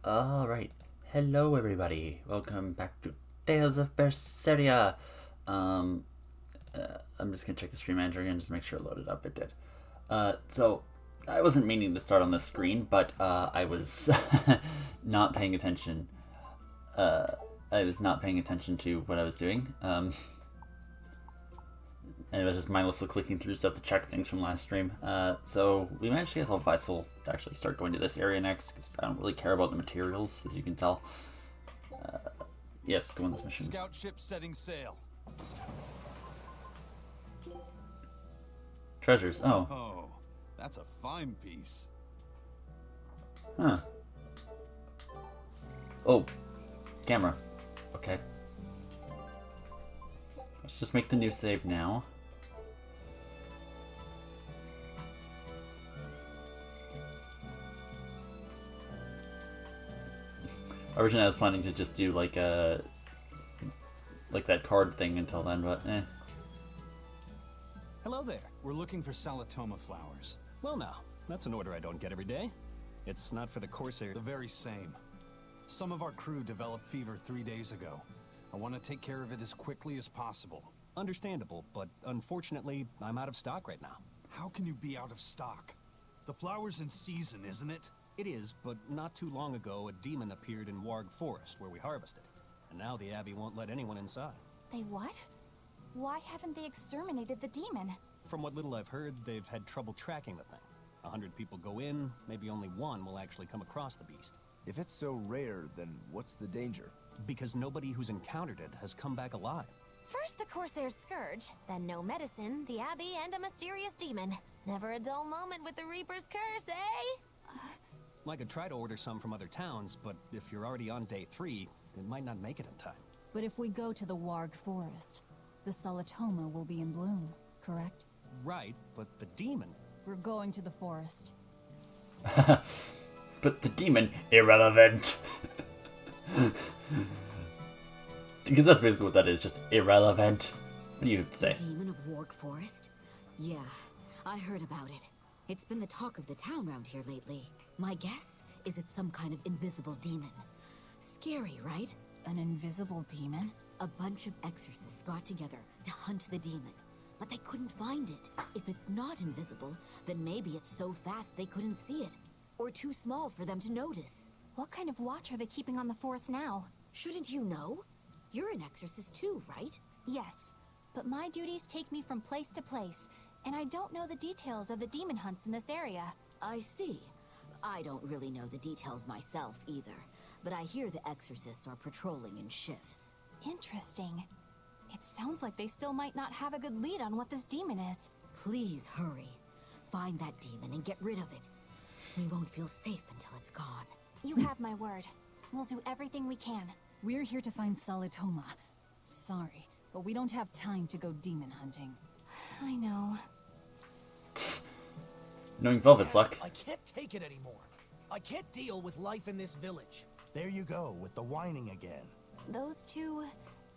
Alright, hello everybody. Welcome back to Tales of Berseria. I'm just gonna check the stream manager again just to make sure it loaded up. It did. So, I wasn't meaning to start on this screen, but I was not paying attention. I was not paying attention to what I was doing. And it was just mindlessly clicking through stuff to check things from last stream. So we managed to get level 5 soul to actually start going to this area next, because I don't really care about the materials, as you can tell. Yes, go on this mission. Scout ship setting sail. Treasures, oh. Oh, that's a fine piece. Huh. Oh, camera. Okay. Let's just make the new save now. Originally I was planning to just do like that card thing until then, but eh. Hello there. We're looking for Salatoma flowers. Well now, that's an order I don't get every day. It's not for the Corsair. The very same. Some of our crew developed fever 3 days ago. I want to take care of it as quickly as possible. Understandable, but unfortunately, I'm out of stock right now. How can you be out of stock? The flower's in season, isn't it? It is, but not too long ago, a demon appeared in Warg Forest, where we harvested. And now the Abbey won't let anyone inside. They what? Why haven't they exterminated the demon? From what little I've heard, they've had trouble tracking the thing. 100 people go in, maybe only one will actually come across the beast. If it's so rare, then what's the danger? Because nobody who's encountered it has come back alive. First the Corsair's scourge, then no medicine, the Abbey, and a mysterious demon. Never a dull moment with the Reaper's curse, eh? I could try to order some from other towns, but if you're already on day 3, it might not make it in time. But if we go to the Warg Forest, the Salatoma will be in bloom, correct? Right, but the demon... We're going to the forest. But the demon, irrelevant. Because that's basically what that is, just irrelevant. What do you have to say? Demon of Warg Forest? Yeah, I heard about it. It's been the talk of the town round here lately. My guess is it's some kind of invisible demon. Scary, right? An invisible demon? A bunch of exorcists got together to hunt the demon, but they couldn't find it. If it's not invisible, then maybe it's so fast they couldn't see it, or too small for them to notice. What kind of watch are they keeping on the forest now? Shouldn't you know? You're an exorcist too, right? Yes, but my duties take me from place to place, and I don't know the details of the demon hunts in this area. I see. I don't really know the details myself either, but I hear the exorcists are patrolling in shifts. Interesting. It sounds like they still might not have a good lead on what this demon is. Please hurry. Find that demon and get rid of it. We won't feel safe until it's gone. You have my word. We'll do everything we can. We're here to find Salatoma. Sorry, but we don't have time to go demon hunting. I know. Knowing Velvet's luck. I can't take it anymore. I can't deal with life in this village. There you go, with the whining again. Those two,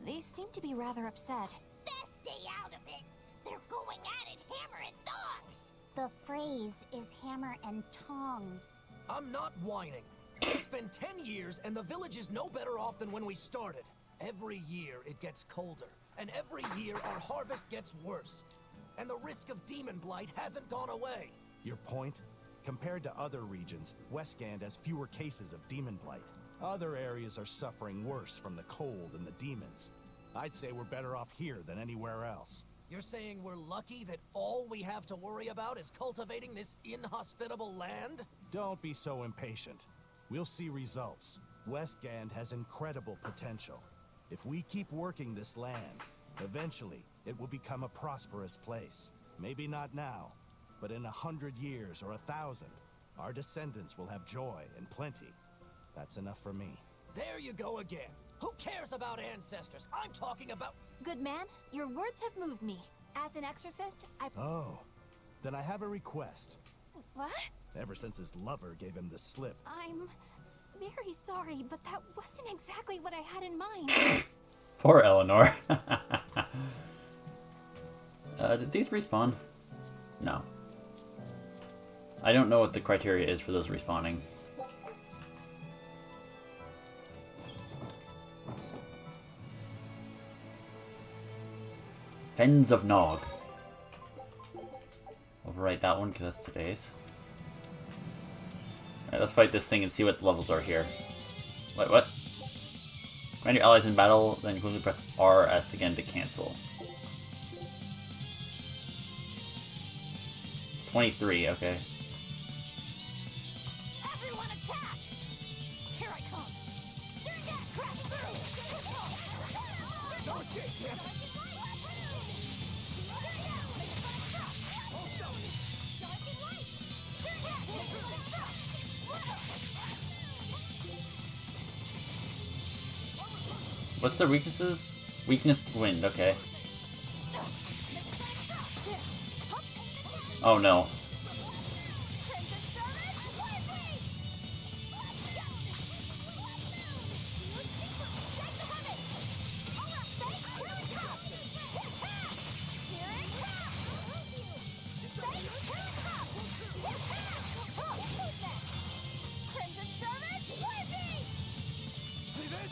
they seem to be rather upset. Best stay out of it. They're going at it hammer and tongs. The phrase is hammer and tongs. I'm not whining. It's been 10 years and the village is no better off than when we started. Every year it gets colder, and every year our harvest gets worse. And the risk of demon blight hasn't gone away. Your point? Compared to other regions, Westgand has fewer cases of demon blight. Other areas are suffering worse from the cold and the demons. I'd say we're better off here than anywhere else. You're saying we're lucky that all we have to worry about is cultivating this inhospitable land? Don't be so impatient. We'll see results. Westgand has incredible potential. If we keep working this land, eventually it will become a prosperous place. Maybe not now, but in 100 years or 1,000, our descendants will have joy and plenty. That's enough for me. There you go again. Who cares about ancestors? I'm talking about... Good man, your words have moved me. As an exorcist, Oh, then I have a request. What? Ever since his lover gave him the slip. I'm very sorry, but that wasn't exactly what I had in mind. Poor Eleanor. Did these respawn? No. I don't know what the criteria is for those respawning. Fens of Nog. Overwrite that one because that's today's. Alright, let's fight this thing and see what the levels are here. Wait, what? Find your allies in battle, then quickly press RS again to cancel. 23, okay. Everyone attack! Here I come! Crash What's their weaknesses? Weakness to wind, okay. Oh no.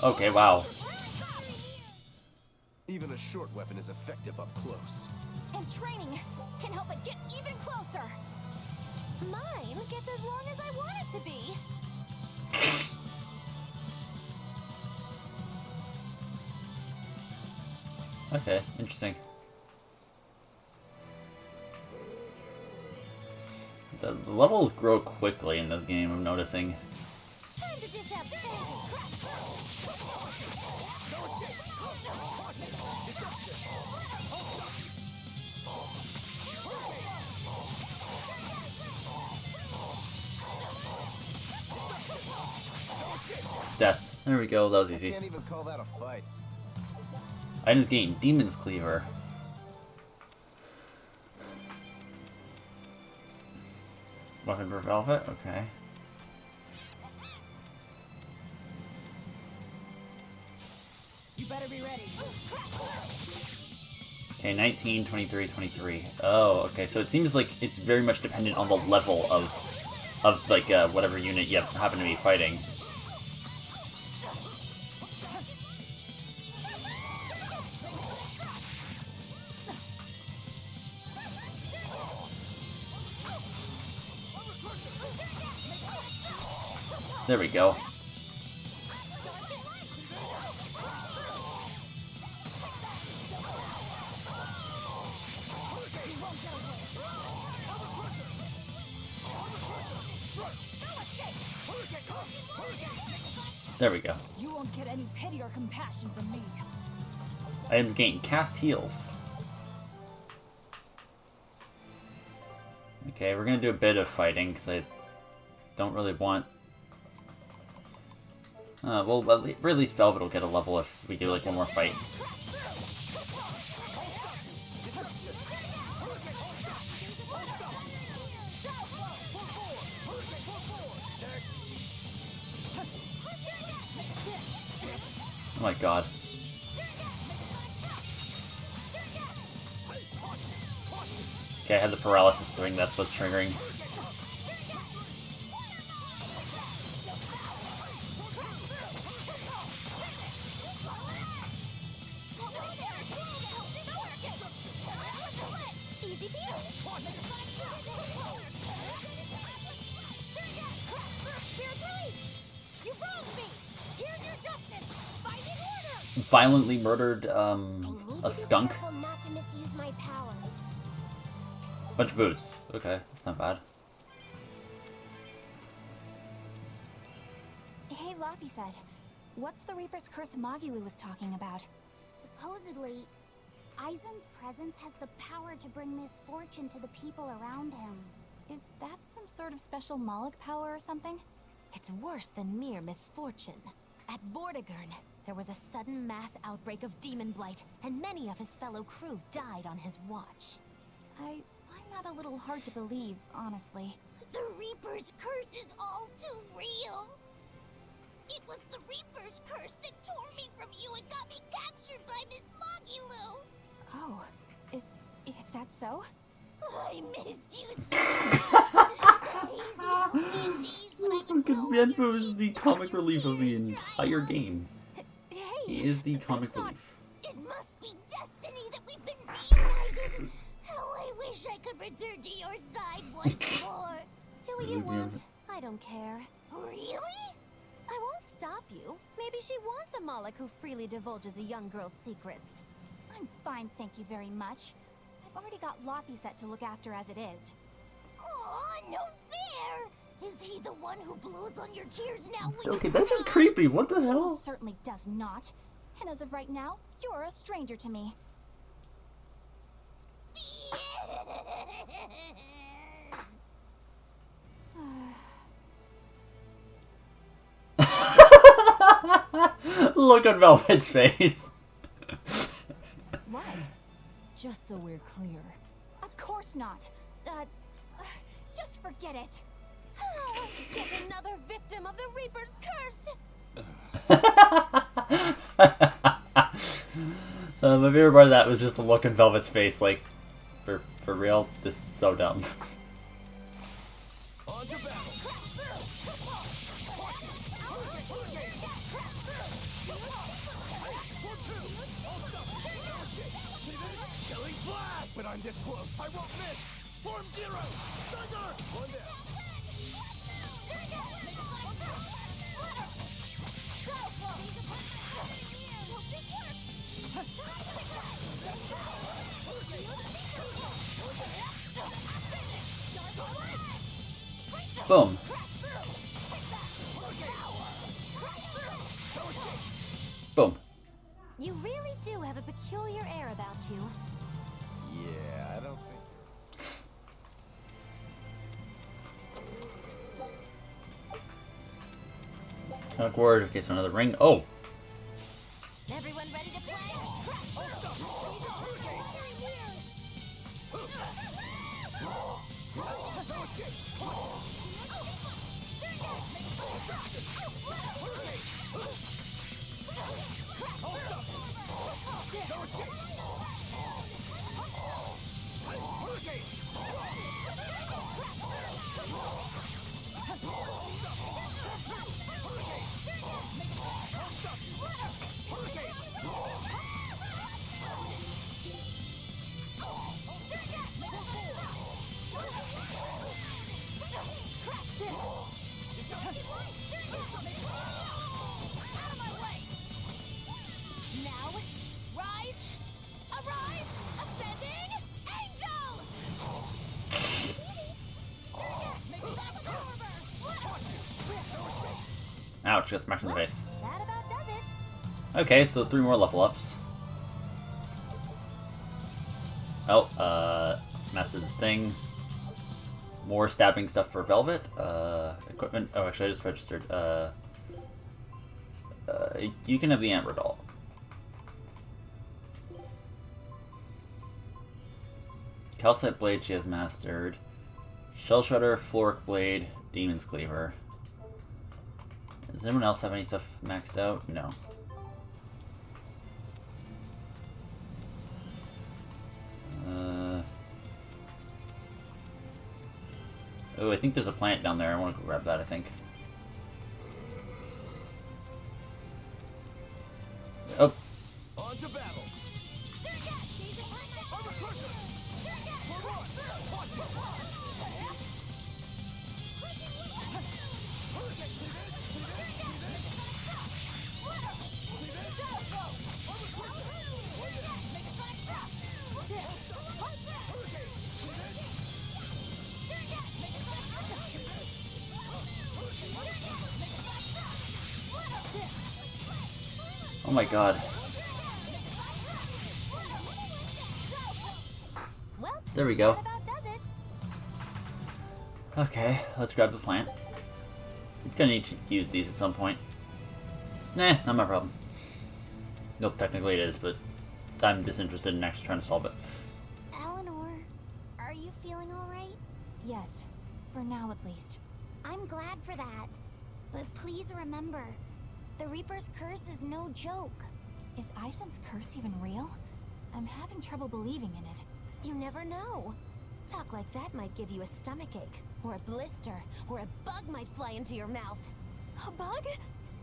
Okay, wow. Even a short weapon is effective up close. And training can help it get even closer. Mine gets as long as I want it to be. Okay, interesting. The levels grow quickly in this game, I'm noticing. Time to dish out Death. There we go, that was I easy. can't even call that a fight. Items gained. Demon's Cleaver. Weapon for Velvet, okay. You better be ready. Okay, 19, 23, 23. Oh, okay, so it seems like it's very much dependent on the level of like, whatever unit you happen to be fighting. There we go. There we go. You won't get any pity or compassion from me. Items gained. Cast heals. Okay, we're gonna do a bit of fighting because I don't really want. Well, at least Velvet will get a level if we do like one more fight. Oh my god. Okay, I had the paralysis thing, that's what's triggering. Violently murdered a skunk. Not to misuse my power. Bunch of boots. Okay, that's not bad. Hey, Laphicet, what's the Reaper's Curse Magilu was talking about? Supposedly, Aizen's presence has the power to bring misfortune to the people around him. Is that some sort of special Moloch power or something? It's worse than mere misfortune. At Vortigern, there was a sudden mass outbreak of demon blight, and many of his fellow crew died on his watch. I find that a little hard to believe, honestly. The Reaper's curse is all too real. It was the Reaper's curse that tore me from you and got me captured by Miss Magilu. Oh, is that so? I missed you so Renfu is the comic relief of the entire game. Hey, He is the comic relief. It must be destiny that we've been reunited. return to your side once more. Do what you want. I don't care. Really? I won't stop you. Maybe she wants a Moloch who freely divulges a young girl's secrets. I'm fine, thank you very much. I've already got Loppy set to look after as it is. Aw, no fair! Is he the one who blows on your tears now when Okay, you that's just cry? creepy. What the He hell? most certainly does not. And as of right now, you're a stranger to me. Look at Velvet's face. What? Just so we're clear. Of course not. Just forget it. Yet another victim of the Reaper's curse! My favorite part of that was just the look in Velvet's face, like, for real, this is so dumb. On to battle. Killing blast! When I'm this close, I won't miss! Form zero! Thunder! One down. Boom. Boom. You really do have a peculiar air about you. Yeah, I don't think... Awkward. Okay, so another ring. Oh! Everyone ready to play? Now, rise, arise, ascending, angel! Ouch, got smacked in the face. That about does it. Okay, so 3 more level ups. Oh, massive thing. More stabbing stuff for Velvet. Equipment. Oh, actually, I just registered. You can have the Amber Doll. Calcite Blade she has mastered. Shell Shredder, Floric Blade, Demon's Cleaver. Does anyone else have any stuff maxed out? No. Oh, I think there's a plant down there. I want to go grab that, I think. Oh. On to battle. Oh my god. Well, there we go. that about does it. Okay, let's grab the plant. I'm gonna need to use these at some point. Nah, not my problem. Nope, technically it is, but I'm disinterested in actually trying to solve it. Eleanor, are you feeling alright? Yes, for now at least. I'm glad for that. But please remember, the Reaper's curse is no joke. Is Isen's curse even real? I'm having trouble believing in it. You never know. Talk like that might give you a stomachache, or a blister, or a bug might fly into your mouth. A bug?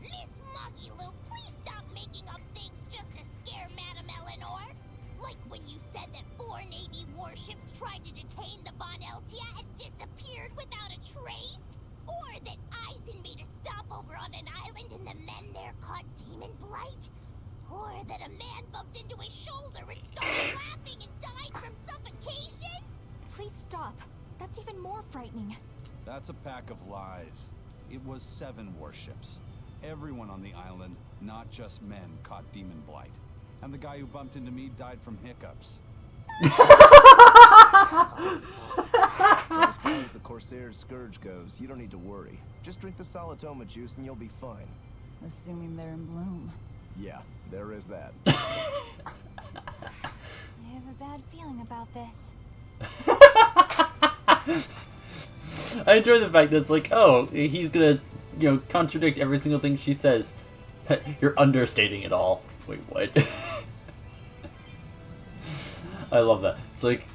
Miss Moggy Lou, please stop making up things just to scare Madame Eleanor. Like when you said that 4 Navy warships tried to detain the Von Eltia and disappeared without a trace? Or that Eisen made a stopover on an island and the men there caught demon blight? Or that a man bumped into his shoulder and started laughing and died from suffocation? Please stop. That's even more frightening. That's a pack of lies. It was 7 warships. Everyone on the island, not just men, caught demon blight. And the guy who bumped into me died from hiccups. As far as the Corsair's Scourge goes, you don't need to worry. Just drink the Solitoma juice and you'll be fine. Assuming they're in bloom. Yeah, there is that. I have a bad feeling about this. I enjoy the fact that it's like, oh, he's gonna, contradict every single thing she says. You're understating it all. Wait, what? I love that. It's like,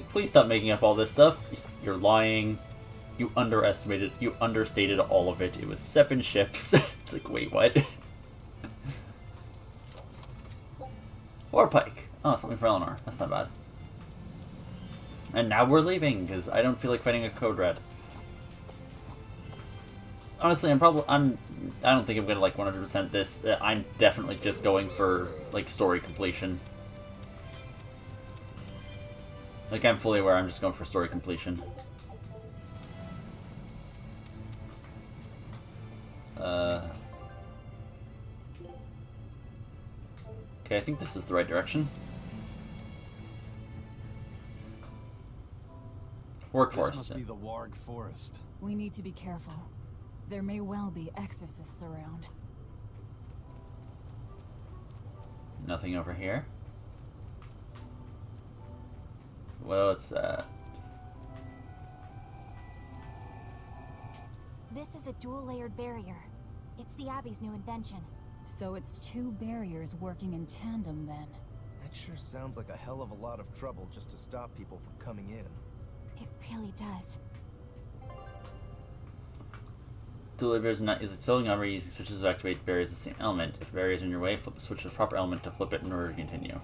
please stop making up all this stuff. You're lying. You understated all of it. It was 7 ships. It's like, wait, what? Or Pike. Oh, something for Eleanor. That's not bad. And now we're leaving, because I don't feel like fighting a Code Red. Honestly, I don't think I'm gonna 100% this. I'm definitely just going for story completion. I'm fully aware I'm just going for story completion. Okay, I think this is the right direction. Workforce. This must be the Warg Forest. We need to be careful. There may well be exorcists around. Nothing over here. What's that? This is a dual-layered barrier. It's the Abbey's new invention. So it's 2 barriers working in tandem then. That sure sounds like a hell of a lot of trouble just to stop people from coming in. It really does. Dual barriers is its filling armor using switches to activate barriers of the same element. If a barrier is in your way, flip the switch to the proper element to flip it in order to continue.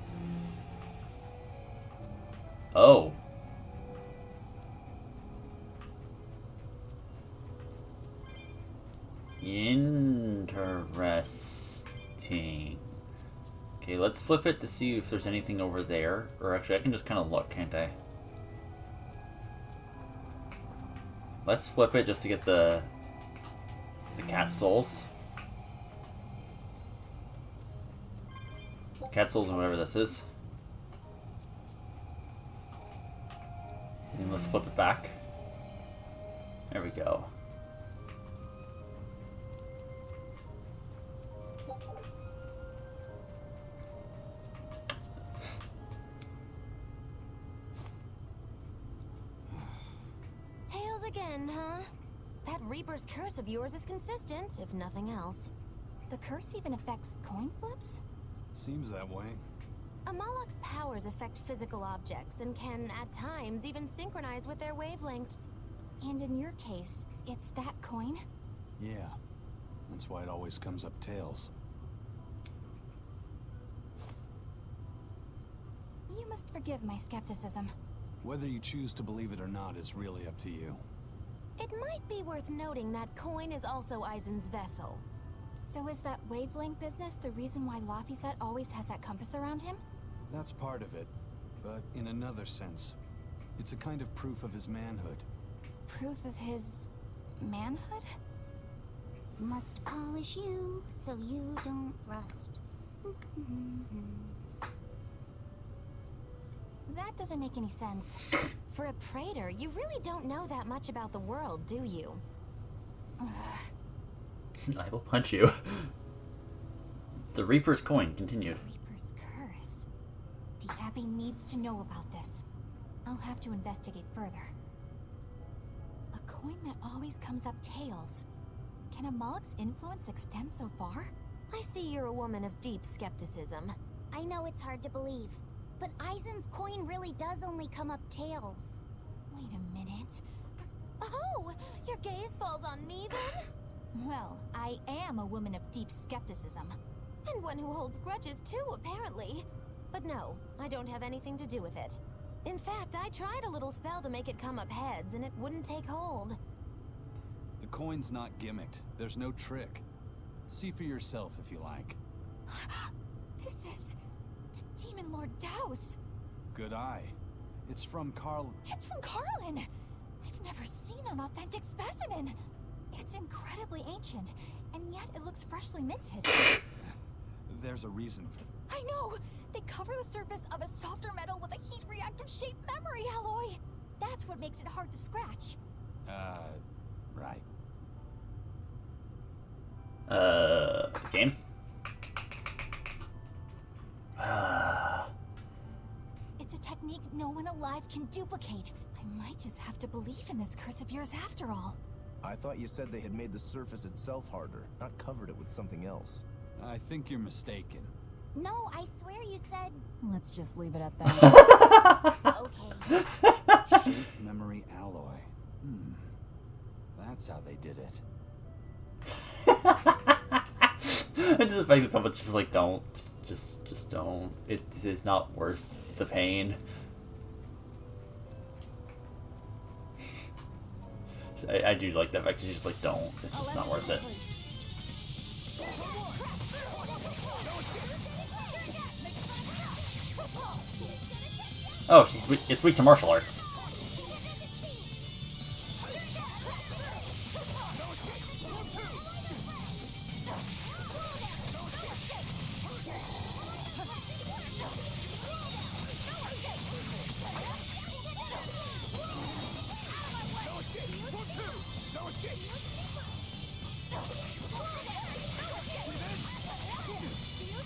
Oh. Interesting. Okay, let's flip it to see if there's anything over there. Or actually, I can just kind of look, can't I? Let's flip it just to get the cat souls. Cat souls and whatever this is. And let's flip it back. There we go. Tails again, huh? That Reaper's curse of yours is consistent, if nothing else. The curse even affects coin flips? Seems that way. Amalok's powers affect physical objects and can, at times, even synchronize with their wavelengths. And in your case, it's that coin? Yeah. That's why it always comes up tails. You must forgive my skepticism. Whether you choose to believe it or not is really up to you. It might be worth noting that coin is also Eisen's vessel. So is that wavelength business the reason why Laphicet always has that compass around him? That's part of it. But in another sense, it's a kind of proof of his manhood. Proof of his manhood? Must polish you so you don't rust. That doesn't make any sense. For a praetor, you really don't know that much about the world, do you? I will punch you. The Reaper's coin continued. Reaper's curse. The Abbey needs to know about this. I'll have to investigate further. A coin that always comes up tails. Can Amalek's influence extend so far? I see you're a woman of deep skepticism. I know it's hard to believe, but Eisen's coin really does only come up tails. Wait a minute. Oh, your gaze falls on me then? Well, I am a woman of deep skepticism. And one who holds grudges too, apparently. But no, I don't have anything to do with it. In fact, I tried a little spell to make it come up heads, and it wouldn't take hold. The coin's not gimmicked. There's no trick. See for yourself if you like. This is the Demon Lord Daos. Good eye. It's from Carl. It's from Carlin. I've never seen an authentic specimen. It's incredibly ancient, and yet it looks freshly minted. There's a reason for... I know! They cover the surface of a softer metal with a heat reactor shaped memory alloy. That's what makes it hard to scratch. Right. Game? It's a technique no one alive can duplicate. I might just have to believe in this curse of yours after all. I thought you said they had made the surface itself harder, not covered it with something else. I think you're mistaken. No, I swear you said... Let's just leave it at that. Okay. Shape memory alloy. That's how they did it. And just the fact that someone's just like, don't. Just don't. It is not worth the pain. I do like that fact. She's just like, don't. It's just not worth it. Oh, it's weak to martial arts.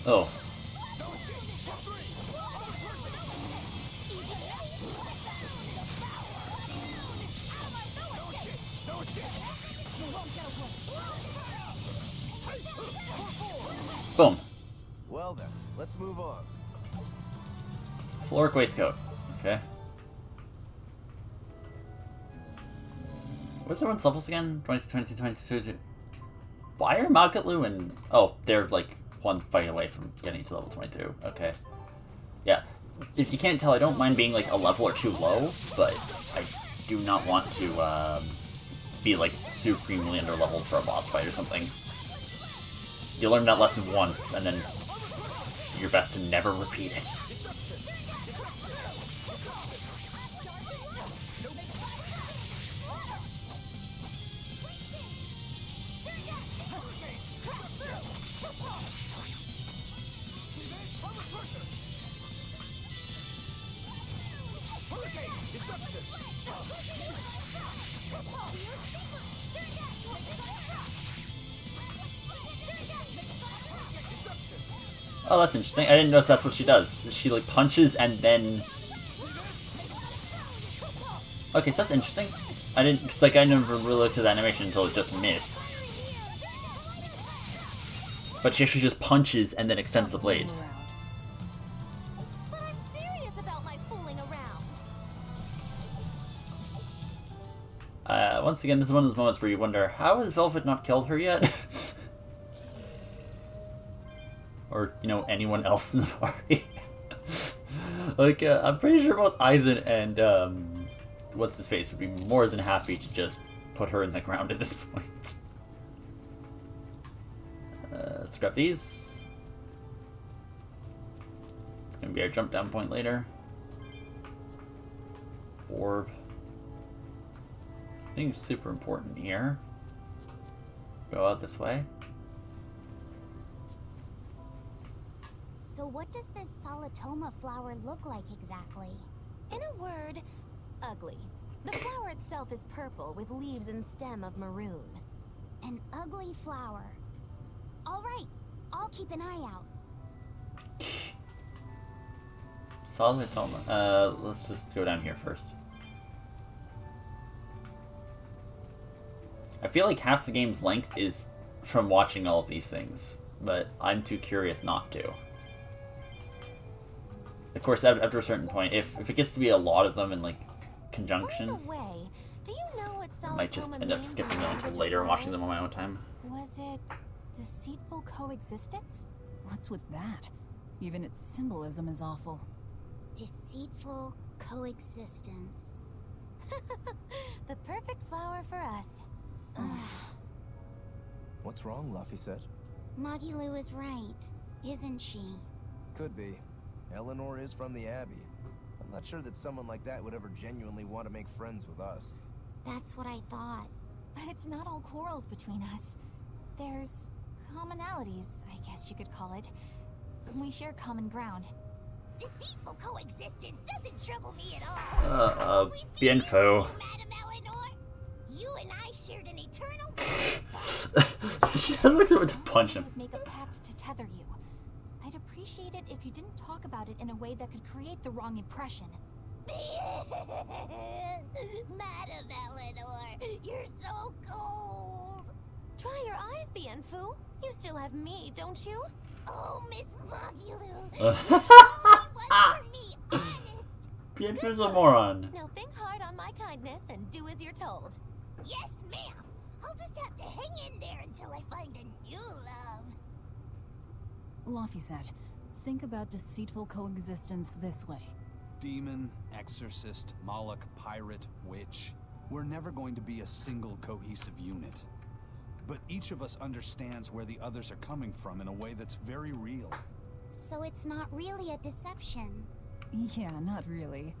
Oh. Boom. Well then, let's move on. Floric waistcoat. Okay. What's everyone's levels again? 20, 22. Why are Magalu and... Oh, they're like one fight away from getting to level 22. Okay. Yeah. If you can't tell, I don't mind being like a level or two low, but I do not want to be like supremely underleveled for a boss fight or something. You learn that lesson once, and then do your best to never repeat it. Oh, that's interesting. I didn't notice that's what she does. She, like, punches and then... Okay, so that's interesting. I didn't... Because, like, I never really looked at the animation until it just missed. But she actually just punches and then extends the blades. But I'm serious about my fooling around. Once again, this is one of those moments where you wonder, how has Velvet not killed her yet? Or, you know, anyone else in the party. Like, I'm pretty sure both Eisen and, what's-his-face would be more than happy to just put her in the ground at this point. Let's grab these. It's gonna be our jump down point later. Orb. I think it's super important here. Go out this way. So what does this Solitoma flower look like exactly? In a word, ugly. The flower itself is purple with leaves and stem of maroon. An ugly flower. All right, I'll keep an eye out. Solitoma. Let's just go down here first. I feel like half the game's length is from watching all of these things, but I'm too curious not to. Of course, after a certain point, if it gets to be a lot of them in, like, conjunction, By the way, do you know what I might just end up skipping them until later and watching them on my own time. Was it deceitful coexistence? What's with that? Even its symbolism is awful. Deceitful coexistence. The perfect flower for us. What's wrong, Laphicet? Magilu is right, isn't she? Could be. Eleanor is from the Abbey. I'm not sure that someone like that would ever genuinely want to make friends with us. That's what I thought. But it's not all quarrels between us. There's commonalities, I guess you could call it. We share common ground. Deceitful coexistence doesn't trouble me at all. Bien faux. Madam Eleanor, you and I shared an eternal. She looks over to punch him. Make a pact to tether you. I'd appreciate it if you didn't talk about it in a way that could create the wrong impression. Madam Eleanor, you're so cold. Try your eyes, Bien Fu. You still have me, don't you? Oh, Miss Magilu. Ah. For me, honest. Bien Fu's a moron. Now think hard on my kindness and do as you're told. Yes, ma'am. I'll just have to hang in there until I find a new love. Laphicet, think about deceitful coexistence this way. Demon, exorcist, Moloch, pirate, witch. We're never going to be a single cohesive unit. But each of us understands where the others are coming from in a way that's very real. So it's not really a deception. Yeah, not really.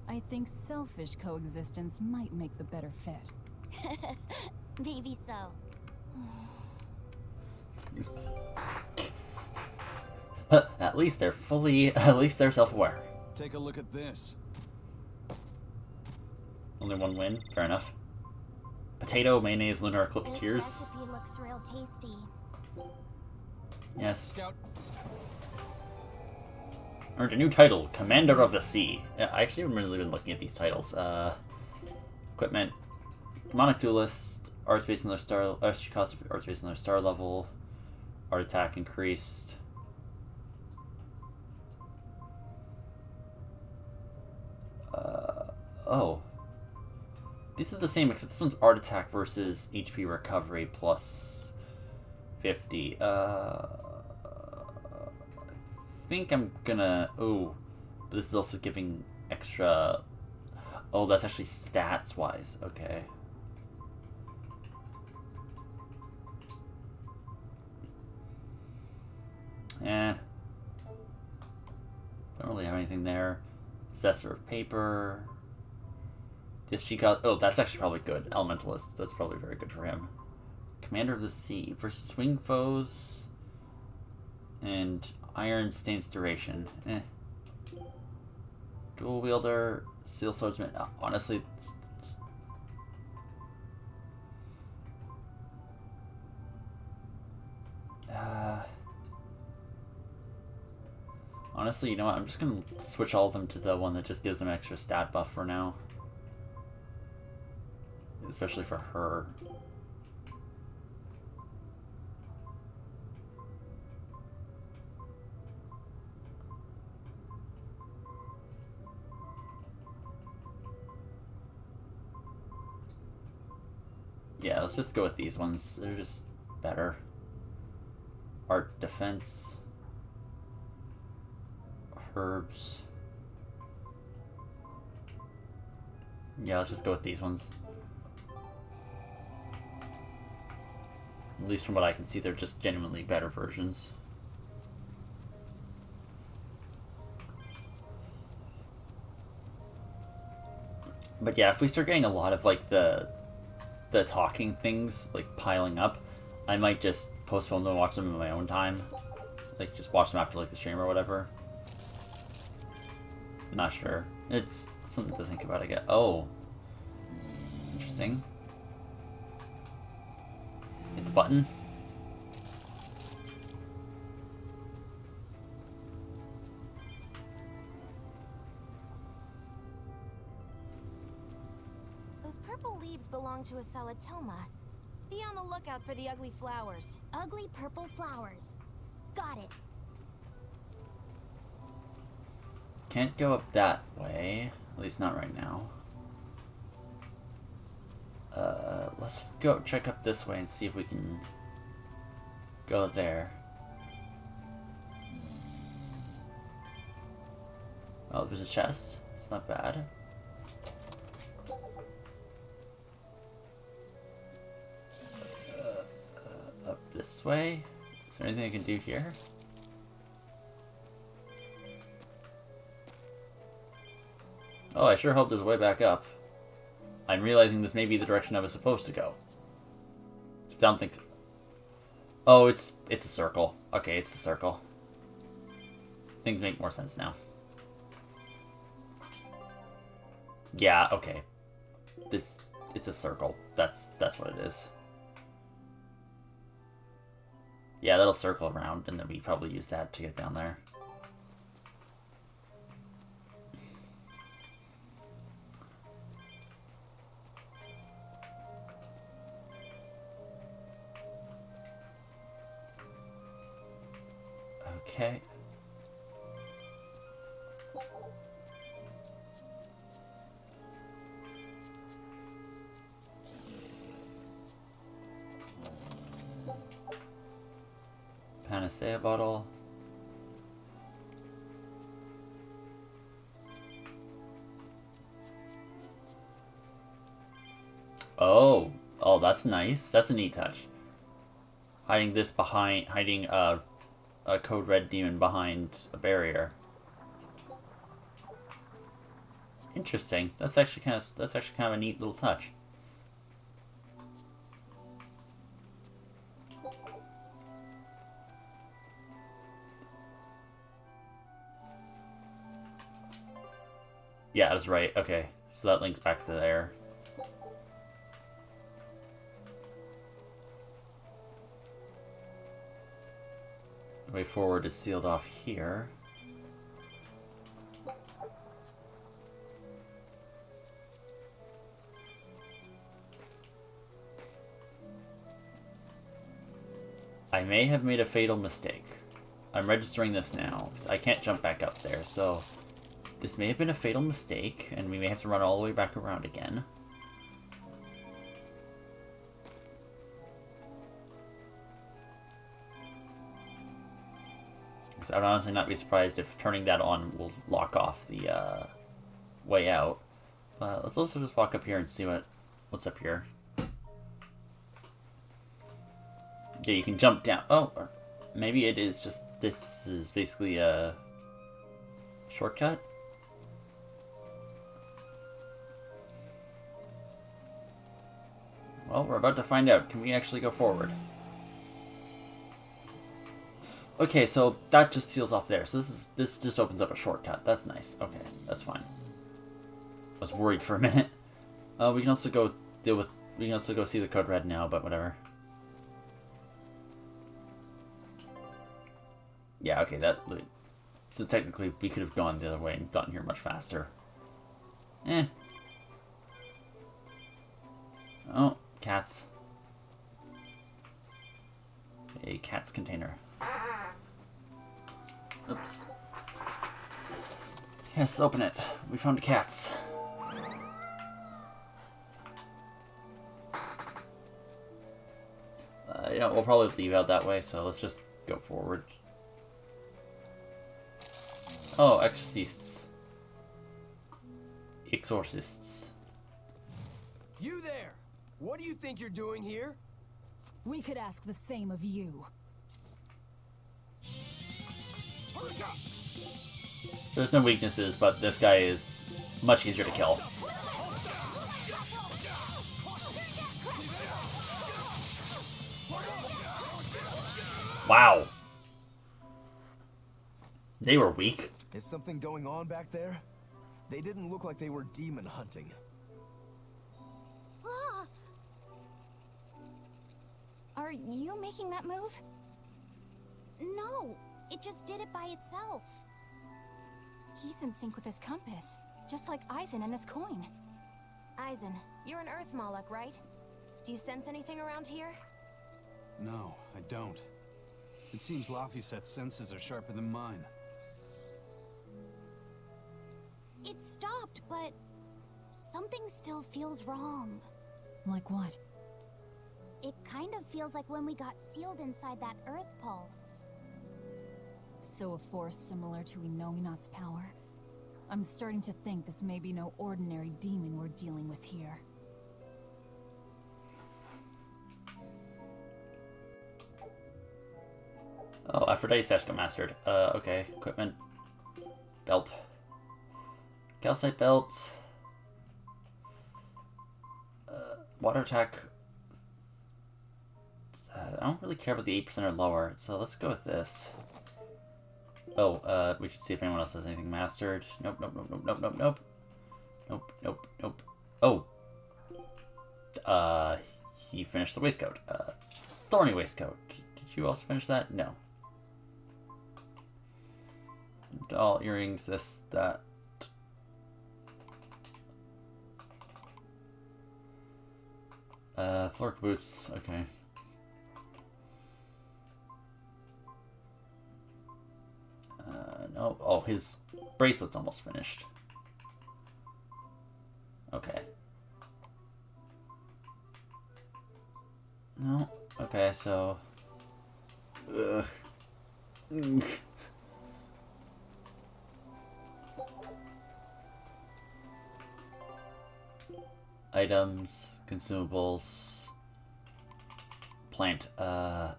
I think selfish coexistence might make the better fit. Maybe so. At least they're self-aware. Take a look at this. Only one win, fair enough. Potato, mayonnaise, lunar eclipse This tears. recipe looks real tasty. Yes. Scout. Earned a new title, Commander of the Sea. Yeah, I actually haven't really been looking at these titles. Equipment. Demonic Duelist, art space another star, cost of art space another star level, art attack increased. Oh. These are the same, except this one's art attack versus HP recovery plus 50. I think I'm gonna... Oh, but this is also giving extra... Oh, that's actually stats-wise. Okay. Eh. Don't really have anything there. Possessor of Paper. This she got... Oh, that's actually probably good. Elementalist. That's probably very good for him. Commander of the Sea. Versus swing foes. And Iron Stance Duration. Eh. Dual Wielder. Steel Swordsman. Honestly... Honestly, you know what? I'm just going to switch all of them to the one that just gives them extra stat buff for now. Especially for her. Yeah, let's just go with these ones. They're just better. Art defense. Herbs. Yeah, let's just go with these ones. At least from what I can see, they're just genuinely better versions. But yeah, if we start getting a lot of like the talking things like piling up, I might just postpone them and watch them in my own time. Like just watch them after like the stream or whatever. Not sure. It's something to think about, I guess. Oh. Interesting. Hit the button. Those purple leaves belong to a Salatoma. Be on the lookout for the ugly flowers. Ugly purple flowers. Got it. Can't go up that way. At least not right now. Let's go check up this way and see if we can go there. Oh, there's a chest. It's not bad. Up this way. Is there anything I can do here? Oh, I sure hope there's a way back up. I'm realizing this may be the direction I was supposed to go. I don't think so. Oh, it's a circle. Okay, it's a circle. Things make more sense now. Yeah, okay. It's a circle. That's what it is. Yeah, that'll circle around, and then we probably use that to get down there. Okay. Panacea bottle. Oh, that's nice. That's a neat touch. Hiding a code red demon behind a barrier. Interesting. That's actually kind of a neat little touch. Yeah, I was right. Okay, so that links back to there. The way forward is sealed off here. I may have made a fatal mistake. I'm registering this now, because I can't jump back up there, so this may have been a fatal mistake, and we may have to run all the way back around again. So I'd honestly not be surprised if turning that on will lock off the way out. Let's also just walk up here and see what's up here. Yeah, you can jump down. Oh, or maybe it is just, this is basically a shortcut? Well, we're about to find out. Can we actually go forward? Okay, so that just seals off there. So this just opens up a shortcut. That's nice. Okay, that's fine. I was worried for a minute. We can also go see the code red now, but whatever. Yeah, okay, so technically we could have gone the other way and gotten here much faster. Eh. Oh, cats. A cat's container. Oops. Yes, open it. We found cats. You know, we'll probably leave out that way, so let's just go forward. Oh, exorcists. Exorcists. You there! What do you think you're doing here? We could ask the same of you. There's no weaknesses, but this guy is much easier to kill. Wow. They were weak. Is something going on back there? They didn't look like they were demon hunting. Are you making that move? No, it just did it by itself. He's in sync with his compass, just like Eisen and his coin. Eisen, you're an Earth Moloch, right? Do you sense anything around here? No, I don't. It seems Laphicet's senses are sharper than mine. It stopped, but something still feels wrong. Like what? It kind of feels like when we got sealed inside that Earth Pulse. So a force similar to Inominat's power? I'm starting to think this may be no ordinary demon we're dealing with here. Oh, Aphrodite Sash got mastered. Okay. Equipment. Belt. Calcite belt. Water attack. I don't really care about the 8% or lower, so let's go with this. Oh, we should see if anyone else has anything mastered. Nope, nope, nope, nope, nope, nope, nope. Nope, nope, nope. Oh! He finished the waistcoat. Thorny waistcoat. Did you also finish that? No. Doll, earrings, this, that. Flork boots, okay. No, oh, his bracelet's almost finished. Okay. No, okay, so... Ugh. Items, consumables, plant. I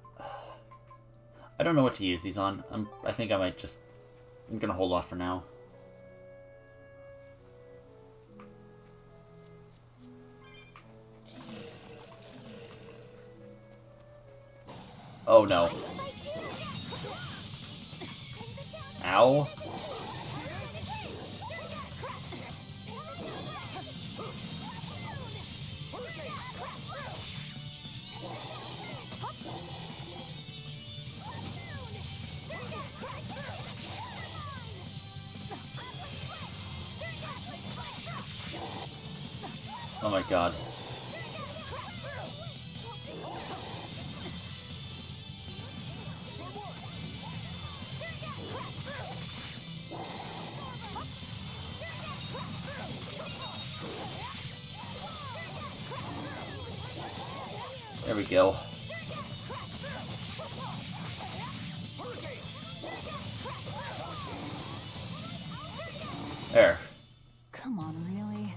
don't know what to use these on. I think I might just... I'm gonna hold off for now. Oh no. Ow. Oh my god. There we go. There. Come on, really?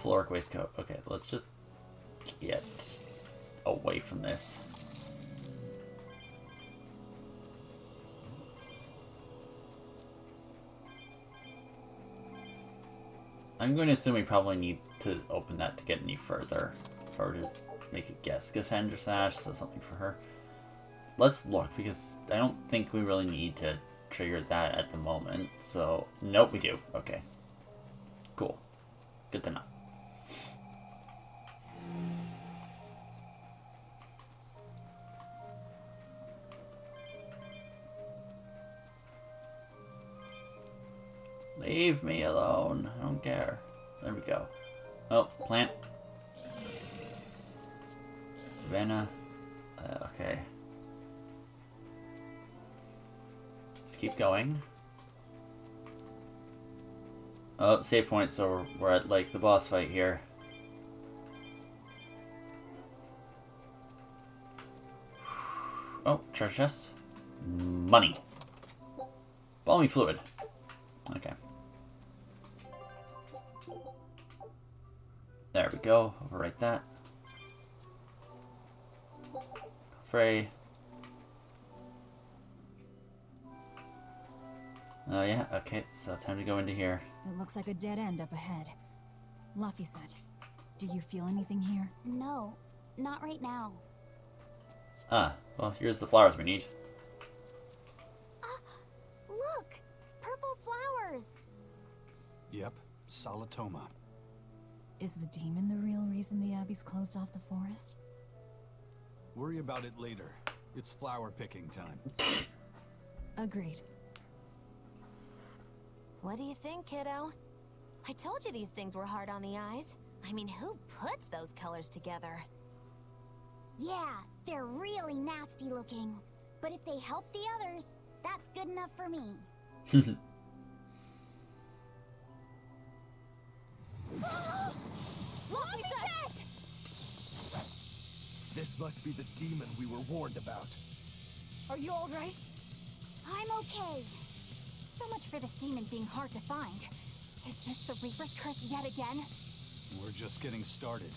Floric waistcoat. Okay, let's just get away from this. I'm going to assume we probably need to open that to get any further. If I were to make a guess. Cassandra Sash, so something for her. Let's look, because I don't think we really need to trigger that at the moment. So, nope, we do. Okay. Cool. Good to know. Leave me alone. I don't care. There we go. Oh, plant. Savannah. Okay. Let's keep going. Oh, save point, so we're at, like, the boss fight here. Oh, treasure chest. Money. Balmy fluid. Okay. There we go. Overwrite that. Frey. Oh yeah, okay, so time to go into here. It looks like a dead end up ahead. Laphicet, do you feel anything here? No, not right now. Ah, well, here's the flowers we need. Look! Purple flowers! Yep, Salatoma. Is the demon the real reason the Abbey's closed off the forest? Worry about it later. It's flower picking time. Agreed. What do you think, kiddo? I told you these things were hard on the eyes. I mean, who puts those colors together? Yeah, they're really nasty looking. But if they help the others, that's good enough for me. Laphicet! This must be the demon we were warned about. Are you alright? I'm okay. So much for this demon being hard to find. Is this the Reaper's curse yet again? We're just getting started.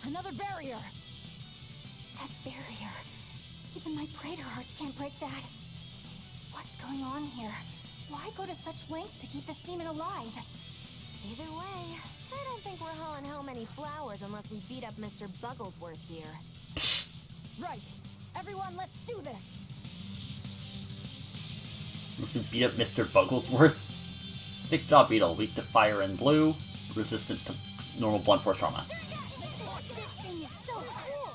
Another barrier! That barrier. Even my Praetor hearts can't break that. What's going on here? Why go to such lengths to keep this demon alive? Either way, I don't think we're hauling home any flowers unless we beat up Mr. Bugglesworth here. Right. Everyone, let's do this! Let's beat up Mr. Bugglesworth. Thick Jaw Beetle, weak to fire and blue, resistant to normal blunt force trauma. This thing is so cool.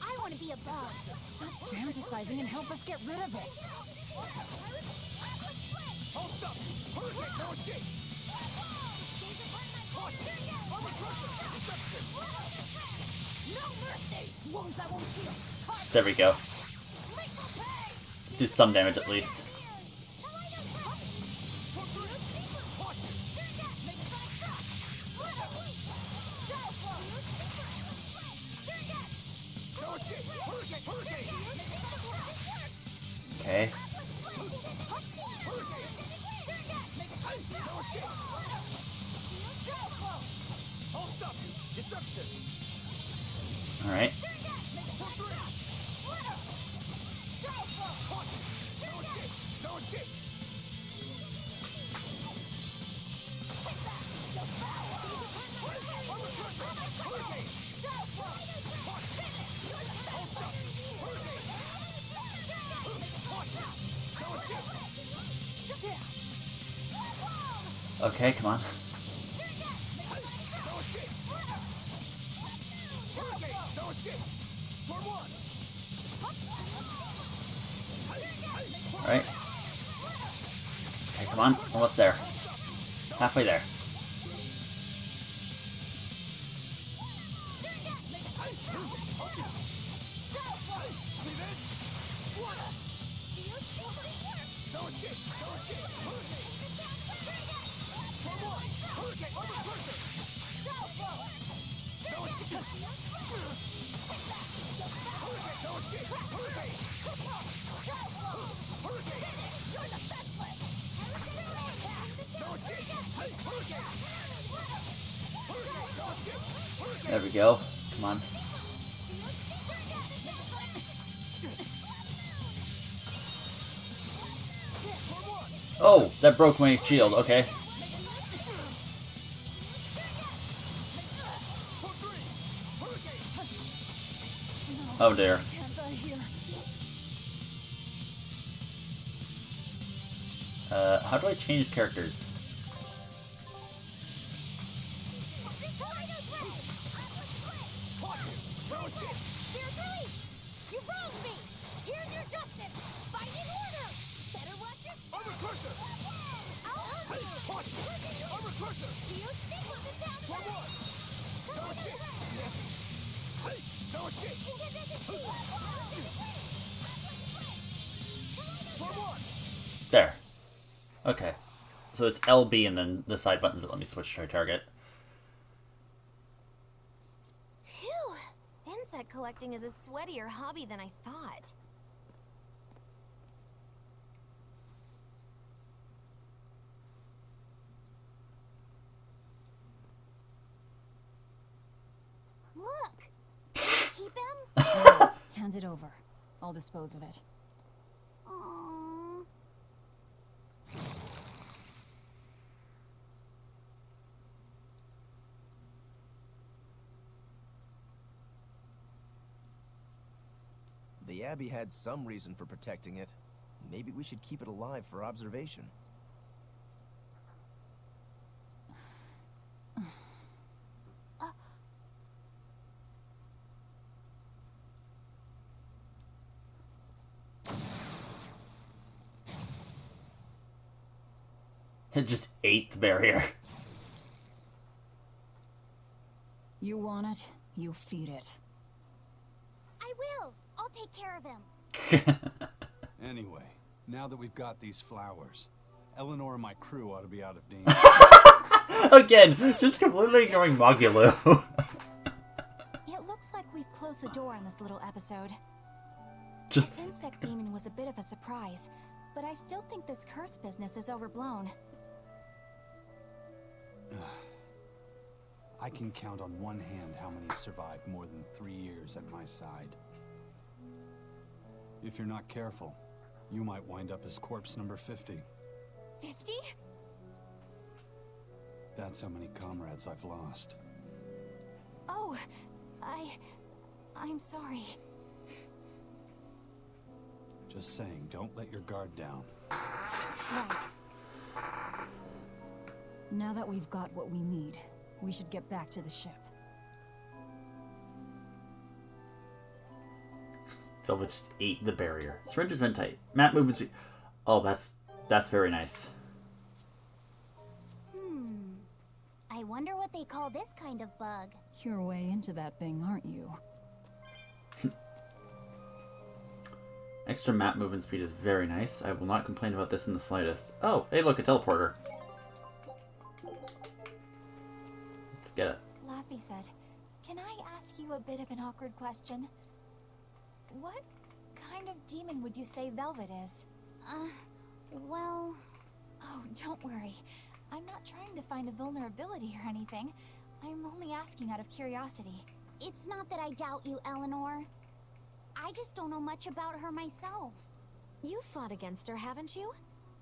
I want to be a bug. Stop fantasizing and help us get rid of it. Hold up! Hurricane, no escape! No mercy! Wounds that won't shield. There we go. Let's do some damage at least. Okay. Alright. Okay, come on. Alright. Okay, come on. Almost there. Halfway there. There we go. Come on. Oh, that broke my shield. Okay. Oh dear. How do I change characters? There. Okay. So it's LB and then the side buttons that let me switch to a target. Phew! Insect collecting is a sweatier hobby than I thought. Look! Keep him? Hand it over. I'll dispose of it. Aww. The Abbey had some reason for protecting it. Maybe we should keep it alive for observation. It just ate the barrier. You want it, you feed it. I will. I'll take care of him. Anyway, now that we've got these flowers, Eleanor and my crew ought to be out of danger. Again, just completely ignoring Magulu. we've closed the door on this little episode. Just... The insect demon was a bit of a surprise, but I still think this curse business is overblown. I can count on one hand how many have survived more than 3 years at my side. If you're not careful, you might wind up as corpse number 50. 50? That's how many comrades I've lost. Oh, I'm sorry. Just saying, don't let your guard down. Right. Now that we've got what we need, we should get back to the ship. Velvet just ate the barrier. Syringe vent tight. Map movement speed. Oh, that's very nice. I wonder what they call this kind of bug. You're way into that thing, aren't you? Extra map movement speed is very nice. I will not complain about this in the slightest. Oh, hey look, a teleporter. Let's get it. Laffy said, "Can I ask you a bit of an awkward question? What kind of demon would you say Velvet is?" Well... Oh, don't worry. I'm not trying to find a vulnerability or anything. I'm only asking out of curiosity. It's not that I doubt you, Eleanor. I just don't know much about her myself. You've fought against her, haven't you?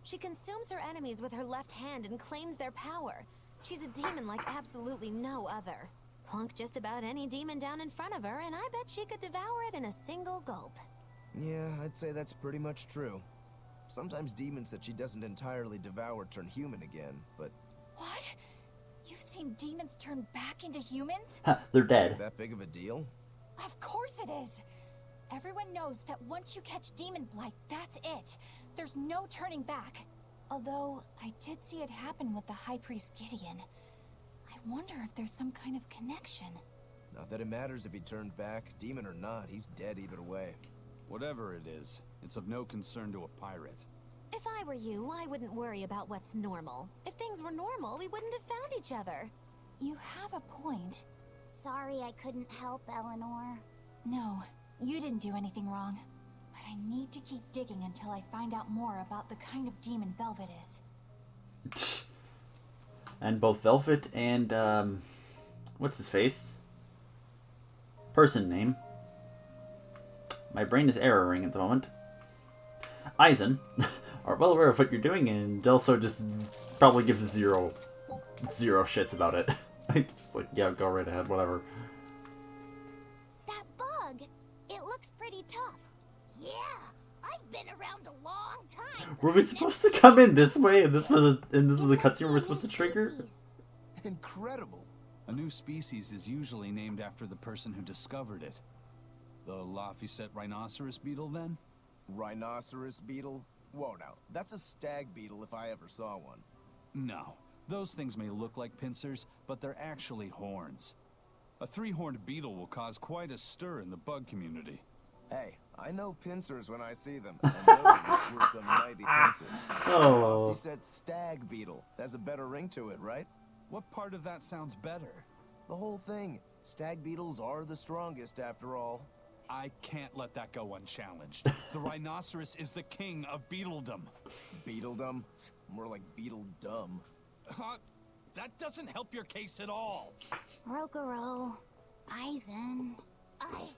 She consumes her enemies with her left hand and claims their power. She's a demon like absolutely no other. Plunk just about any demon down in front of her, and I bet she could devour it in a single gulp. Yeah, I'd say that's pretty much true. Sometimes demons that she doesn't entirely devour turn human again, but... What? You've seen demons turn back into humans? They're Is dead. it that big of a deal? Of course it is! Everyone knows that once you catch demon blight, that's it. There's no turning back. Although, I did see it happen with the High Priest Gideon. I wonder if there's some kind of connection. Not that it matters if he turned back, demon or not, he's dead either way. Whatever it is, it's of no concern to a pirate. If I were you, I wouldn't worry about what's normal. If things were normal, we wouldn't have found each other. You have a point. Sorry I couldn't help, Eleanor. No, you didn't do anything wrong. But I need to keep digging until I find out more about the kind of demon Velvet is. And both Velvet and, what's his face? Person name. My brain is erroring at the moment. Eisen are well aware of what you're doing, and also just probably gives zero shits about it. Just like, yeah, go right ahead, whatever. That bug, it looks pretty tough. Yeah, I've been around a long time. Were we supposed to come in this way, and this was a cutscene we're supposed to trigger? Incredible. A new species is usually named after the person who discovered it. The Laphicet rhinoceros beetle, then? Rhinoceros beetle? Whoa, now, that's a stag beetle if I ever saw one. No. Those things may look like pincers, but they're actually horns. A three-horned beetle will cause quite a stir in the bug community. Hey, I know pincers when I see them, and those were some mighty pincers. Oh. He said stag beetle. Has a better ring to it, right? What part of that sounds better? The whole thing. Stag beetles are the strongest, after all. I can't let that go unchallenged. The rhinoceros is the king of beetledom. Beetledom? More like beetle dumb. That doesn't help your case at all. Rokuro, Eisen. I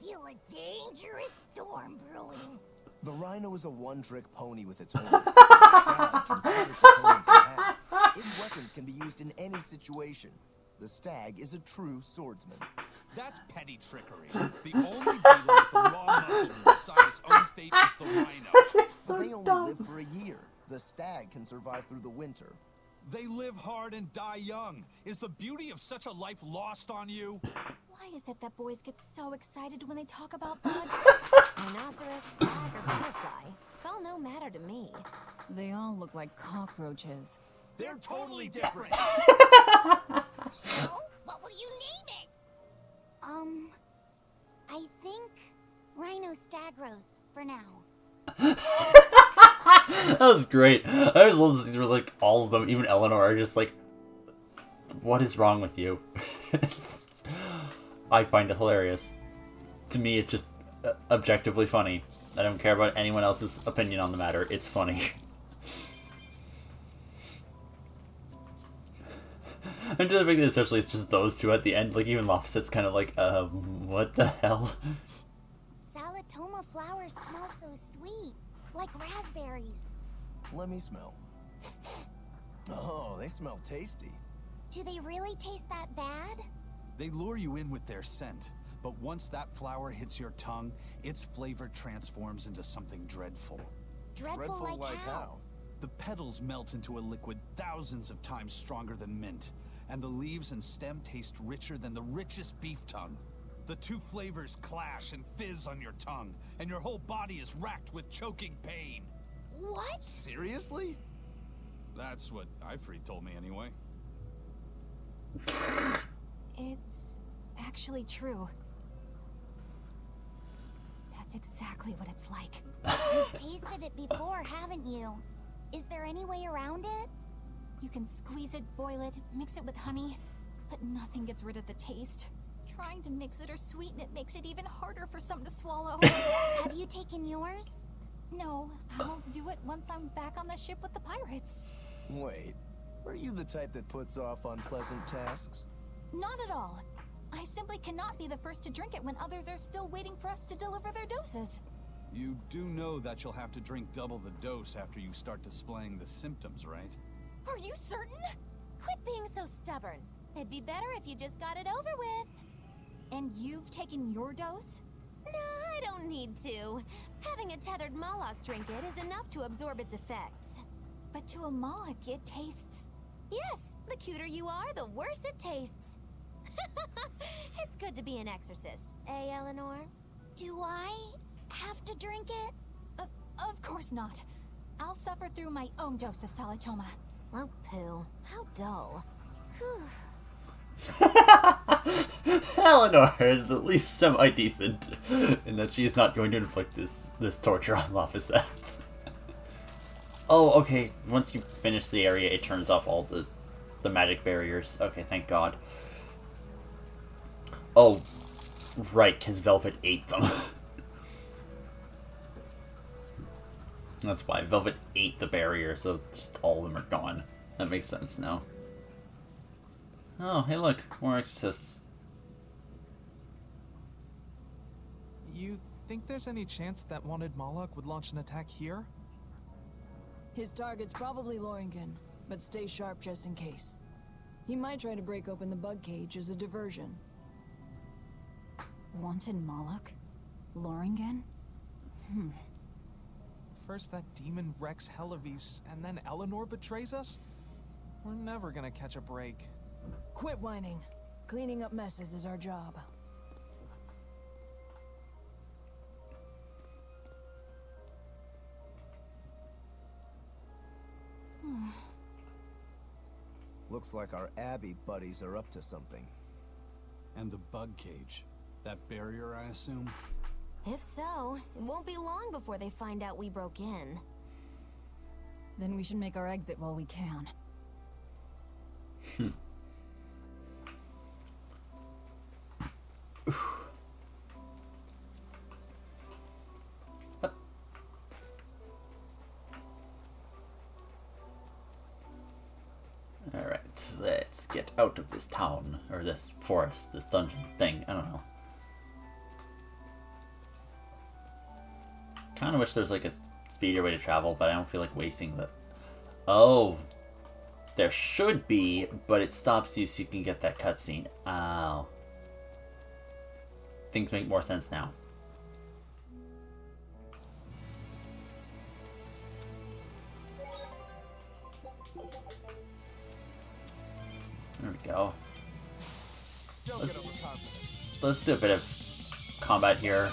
feel a dangerous storm brewing. The rhino is a one-trick pony with its horns. The stag can cut its opponents in half. Its weapons can be used in any situation. The stag is a true swordsman. That's petty trickery. The only beetle with a raw muscle to decide its own fate is the rhino. So But they only live for a year. The stag can survive through the winter. They live hard and die young. Is the beauty of such a life lost on you? Why is it that boys get so excited when they talk about bugs? Rhinoceros, stag, or butterfly. It's all no matter to me. They all look like cockroaches. They're totally different. So, what will you name it? I think Rhino-Stagros for now. That was great. I just love these where like all of them, even Eleanor, are just like, what is wrong with you? I find it hilarious. To me, it's just objectively funny. I don't care about anyone else's opinion on the matter. It's funny. And to the big, especially, it's just those two at the end. Like, even Laphicet's kind of like, what the hell? Salatoma flowers smell so sweet, like raspberries. Let me smell. Oh, they smell tasty. Do they really taste that bad? They lure you in with their scent, but once that flower hits your tongue, its flavor transforms into something dreadful. Dreadful like how? The petals melt into a liquid thousands of times stronger than mint, and the leaves and stem taste richer than the richest beef tongue. The two flavors clash and fizz on your tongue, and your whole body is racked with choking pain. What? Seriously? That's what Ifrit told me anyway. It's actually true. That's exactly what it's like. You've tasted it before, haven't you? Is there any way around it? You can squeeze it, boil it, mix it with honey, but nothing gets rid of the taste. Trying to mix it or sweeten it makes it even harder for some to swallow. Have you taken yours? No, I'll do it once I'm back on the ship with the pirates. Wait, are you the type that puts off unpleasant tasks? Not at all. I simply cannot be the first to drink it when others are still waiting for us to deliver their doses. You do know that you'll have to drink double the dose after you start displaying the symptoms, right? Are you certain? Quit being so stubborn. It'd be better if you just got it over with. And you've taken your dose? No, I don't need to. Having a tethered Moloch drink it is enough to absorb its effects. But to a Moloch, it tastes... Yes, the cuter you are, the worse it tastes. It's good to be an exorcist, eh, Eleanor? Do I have to drink it? Of course not. I'll suffer through my own dose of Salatoma. Oh, poo. How dull. Eleanor is at least semi-decent in that she's not going to inflict this torture on Laphicet. Oh, okay. Once you finish the area, it turns off all the magic barriers. Okay, thank God. Oh, right, because Velvet ate them. That's why. Velvet ate the barrier, so just all of them are gone. That makes sense now. Oh, hey look, more exorcists. You think there's any chance that wanted Moloch would launch an attack here? His target's probably Loringen, but stay sharp just in case. He might try to break open the bug cage as a diversion. Wanted Moloch? Loringen? First that demon Rex Helavis, and then Eleanor betrays us? We're never gonna catch a break. Quit whining. Cleaning up messes is our job. Looks like our Abbey buddies are up to something. And the bug cage. That barrier, I assume? If so, it won't be long before they find out we broke in. Then we should make our exit while we can. Alright, let's get out of this town, or this forest, this dungeon thing, I don't know. Kinda wish there's like a speedier way to travel, but I don't feel like wasting the... Oh, there should be, but it stops you so you can get that cutscene. Oh. Things make more sense now. There we go. Let's do a bit of combat here.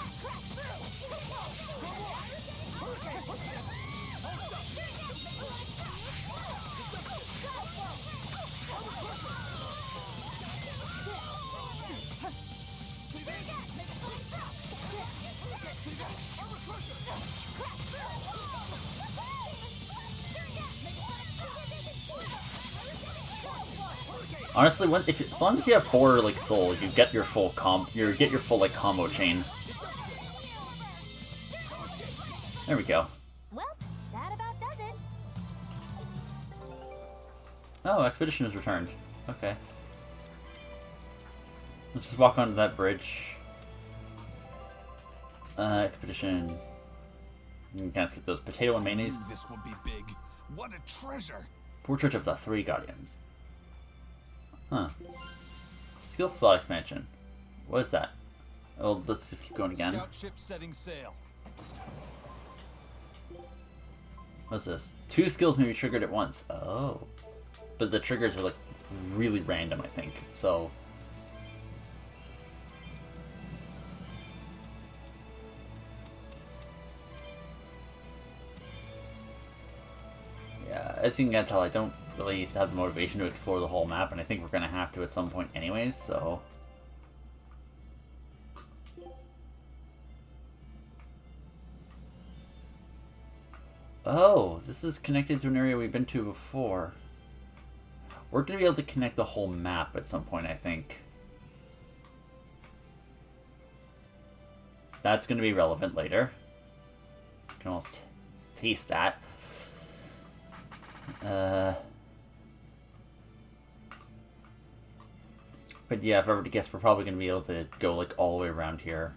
Honestly, as long as you have 4 like soul, you get your full like combo chain. There we go. Well, that about does it. Oh, expedition has returned. Okay. Let's just walk onto that bridge. Expedition. You can kind of skip those potato and mayonnaise. This will be big. What a treasure! Portrait of the 3 Guardians. Huh. Skill slot expansion. What is that? Oh, let's just keep going again. Scout ship setting sail. What's this? 2 skills may be triggered at once. Oh. But the triggers are like really random, I think. So. Yeah, as you can tell, I don't really have the motivation to explore the whole map, and I think we're going to have to at some point anyways, so. Oh, this is connected to an area we've been to before. We're going to be able to connect the whole map at some point, I think. That's going to be relevant later. You can almost taste that. But yeah, if I were to guess, we're probably going to be able to go like all the way around here.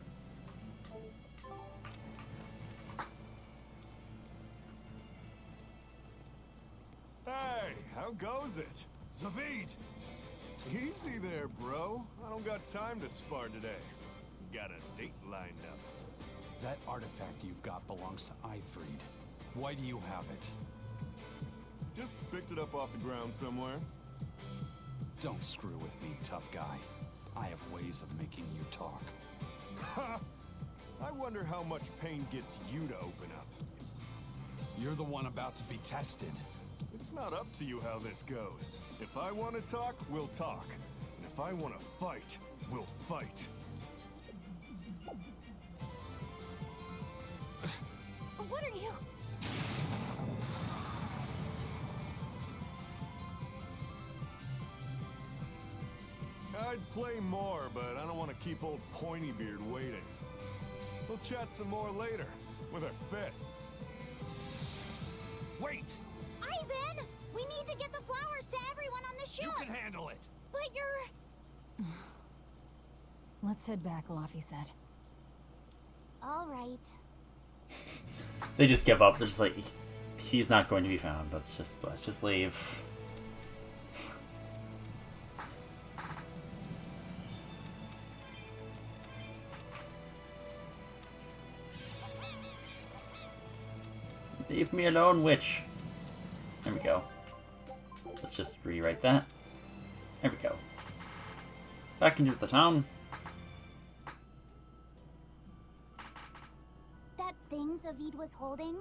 Hey, how goes it? Zavid! Easy there, bro. I don't got time to spar today. Got a date lined up. That artifact you've got belongs to Ifried. Why do you have it? Just picked it up off the ground somewhere. Don't screw with me, tough guy. I have ways of making you talk. Ha! I wonder how much pain gets you to open up. You're the one about to be tested. It's not up to you how this goes. If I want to talk, we'll talk. And if I want to fight, we'll fight. What are you? I'd play more, but I don't want to keep old Pointybeard waiting. We'll chat some more later, with our fists. Wait! Aizen! We need to get the flowers to everyone on the ship! You can handle it! But you're... Let's head back, Laffy said. All right. They just give up. They're just like, he's not going to be found. Let's just leave. Leave me alone, witch. There we go. Let's just rewrite that. There we go. Back into the town. That thing Zavid was holding?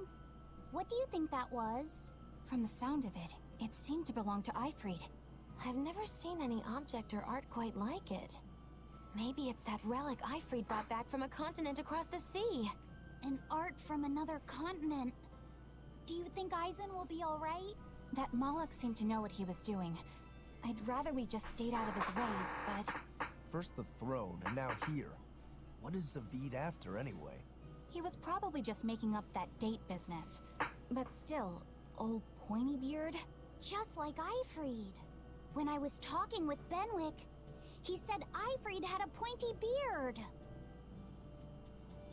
What do you think that was? From the sound of it, it seemed to belong to Ifried. I've never seen any object or art quite like it. Maybe it's that relic Ifried brought back from a continent across the sea. An art from another continent. Do you think Aizen will be alright? That Moloch seemed to know what he was doing. I'd rather we just stayed out of his way, but... First the throne, and now here. What is Zavid after, anyway? He was probably just making up that date business. But still, old Pointybeard? Just like Ifried. When I was talking with Benwick, he said Ifried had a pointy beard.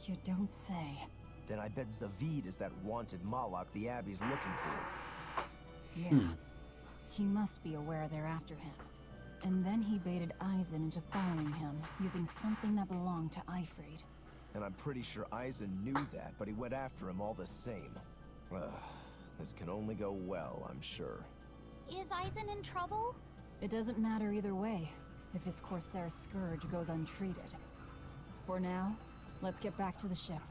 You don't say. Then I bet Zavid is that wanted Moloch the Abbey's looking for. Yeah. He must be aware they're after him. And then he baited Aizen into following him, using something that belonged to Ifried. And I'm pretty sure Aizen knew that, but he went after him all the same. Ugh, this can only go well, I'm sure. Is Aizen in trouble? It doesn't matter either way, if his Corsair scourge goes untreated. For now, let's get back to the ship.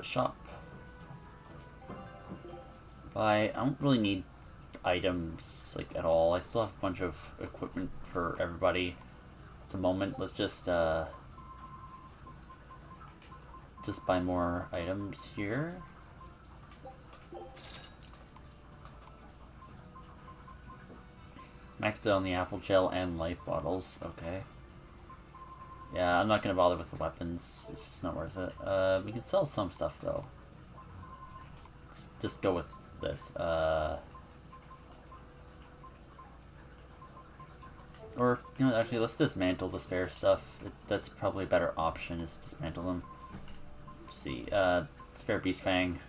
Shop. I don't really need items like at all. I still have a bunch of equipment for everybody at the moment. Let's just buy more items here. Maxed out on the apple gel and life bottles. Okay. Yeah, I'm not gonna bother with the weapons. It's just not worth it. We can sell some stuff though. Let's just go with this. Or, you know, actually, let's dismantle the spare stuff. That's probably a better option, is dismantle them. Let's see, spare beast fang.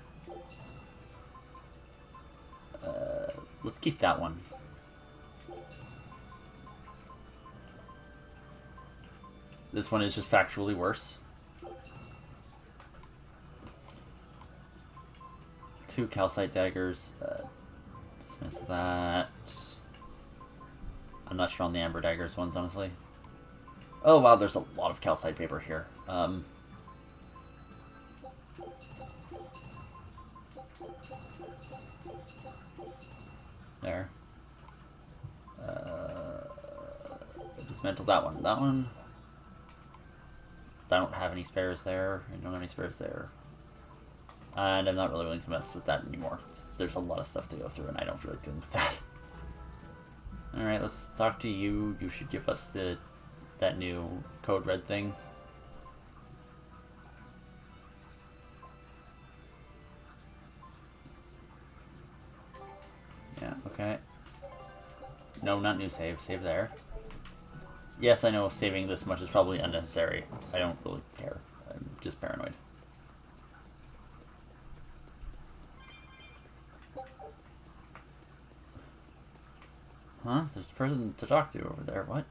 Let's keep that one. This one is just factually worse. 2 calcite daggers. Dismantle that. I'm not sure on the amber daggers ones, honestly. Oh wow, there's a lot of calcite paper here. There. Dismantle that one. That one. I don't have any spares there. I don't have any spares there. And I'm not really willing to mess with that anymore. There's a lot of stuff to go through, and I don't feel like dealing with that. Alright, let's talk to you. You should give us that new code red thing. Yeah, okay. No, not new save. Save there. Yes, I know saving this much is probably unnecessary. I don't really care. I'm just paranoid. Huh? There's a person to talk to over there. What?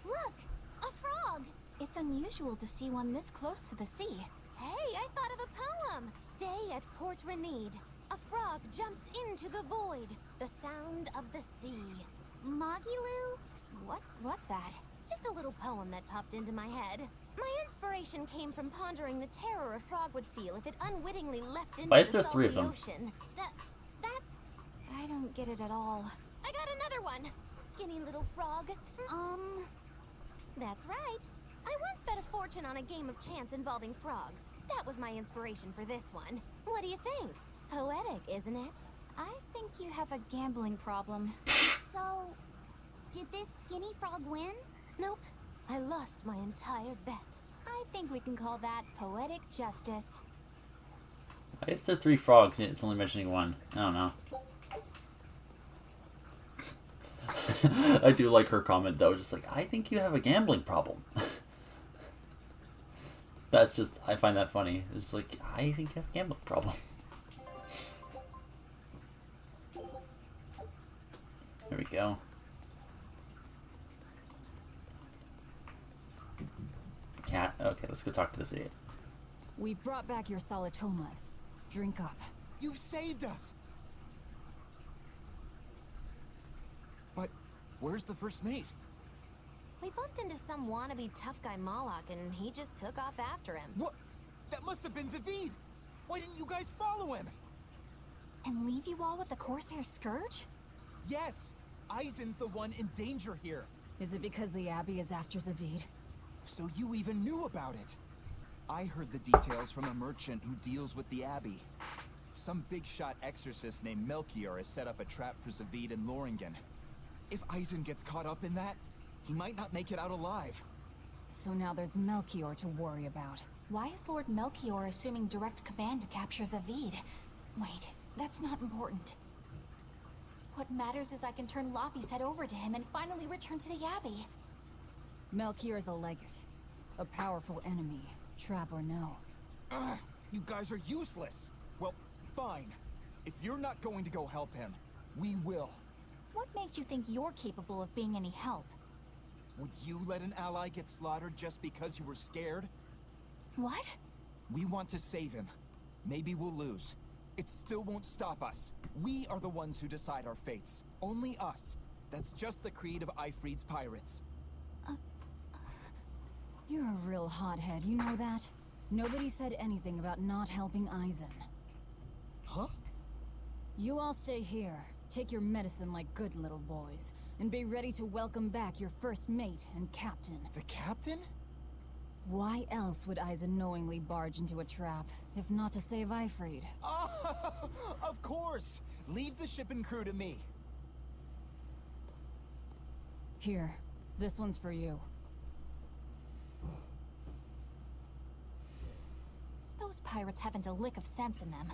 Look! A frog! It's unusual to see one this close to the sea. Hey, I thought of a poem! Day at Port Renede. A frog jumps into the void. The sound of the sea. Moggy-Loo? What was that? Just a little poem that popped into my head. My inspiration came from pondering the terror a frog would feel if it unwittingly leapt into Why is the there salty 3 of them? ocean. That's... I don't get it at all. I got another one! Skinny little frog. That's right. I once bet a fortune on a game of chance involving frogs. That was my inspiration for this one. What do you think? Poetic, isn't it? I think you have a gambling problem. So, did this skinny frog win? Nope. I lost my entire bet. I think we can call that poetic justice. Why is there 3 frogs and it's only mentioning 1? I don't know. I do like her comment though, just like, I think you have a gambling problem. That's just, I find that funny. It's like, I think you have a gambling problem. There we go. Cat. Okay, let's go talk to this idiot. We've brought back your solitomas. Drink up. You've saved us! But where's the first mate? We bumped into some wannabe tough guy Moloch and he just took off after him. What? That must have been Zavid! Why didn't you guys follow him? And leave you all with the Corsair Scourge? Yes! Eisen's the one in danger here. Is it because the Abbey is after Zavid? So you even knew about it? I heard the details from a merchant who deals with the Abbey. Some big-shot exorcist named Melchior has set up a trap for Zavid and Loringen. If Eisen gets caught up in that, he might not make it out alive. So now there's Melchior to worry about. Why is Lord Melchior assuming direct command to capture Zavid? Wait, that's not important. What matters is I can turn Laffy's head over to him and finally return to the Abbey. Melchior's a legate. A powerful enemy, trap or no. Ugh, you guys are useless! Well, fine. If you're not going to go help him, we will. What made you think you're capable of being any help? Would you let an ally get slaughtered just because you were scared? What? We want to save him. Maybe we'll lose. It still won't stop us. We are the ones who decide our fates. Only us. That's just the creed of Ifrid's pirates. You're a real hothead, you know that? Nobody said anything about not helping Eisen. Huh? You all stay here, take your medicine like good little boys, and be ready to welcome back your first mate and captain. The captain? Why else would Eisen knowingly barge into a trap, if not to save Eifried? Oh, of course! Leave the ship and crew to me. Here, this one's for you. Those pirates haven't a lick of sense in them.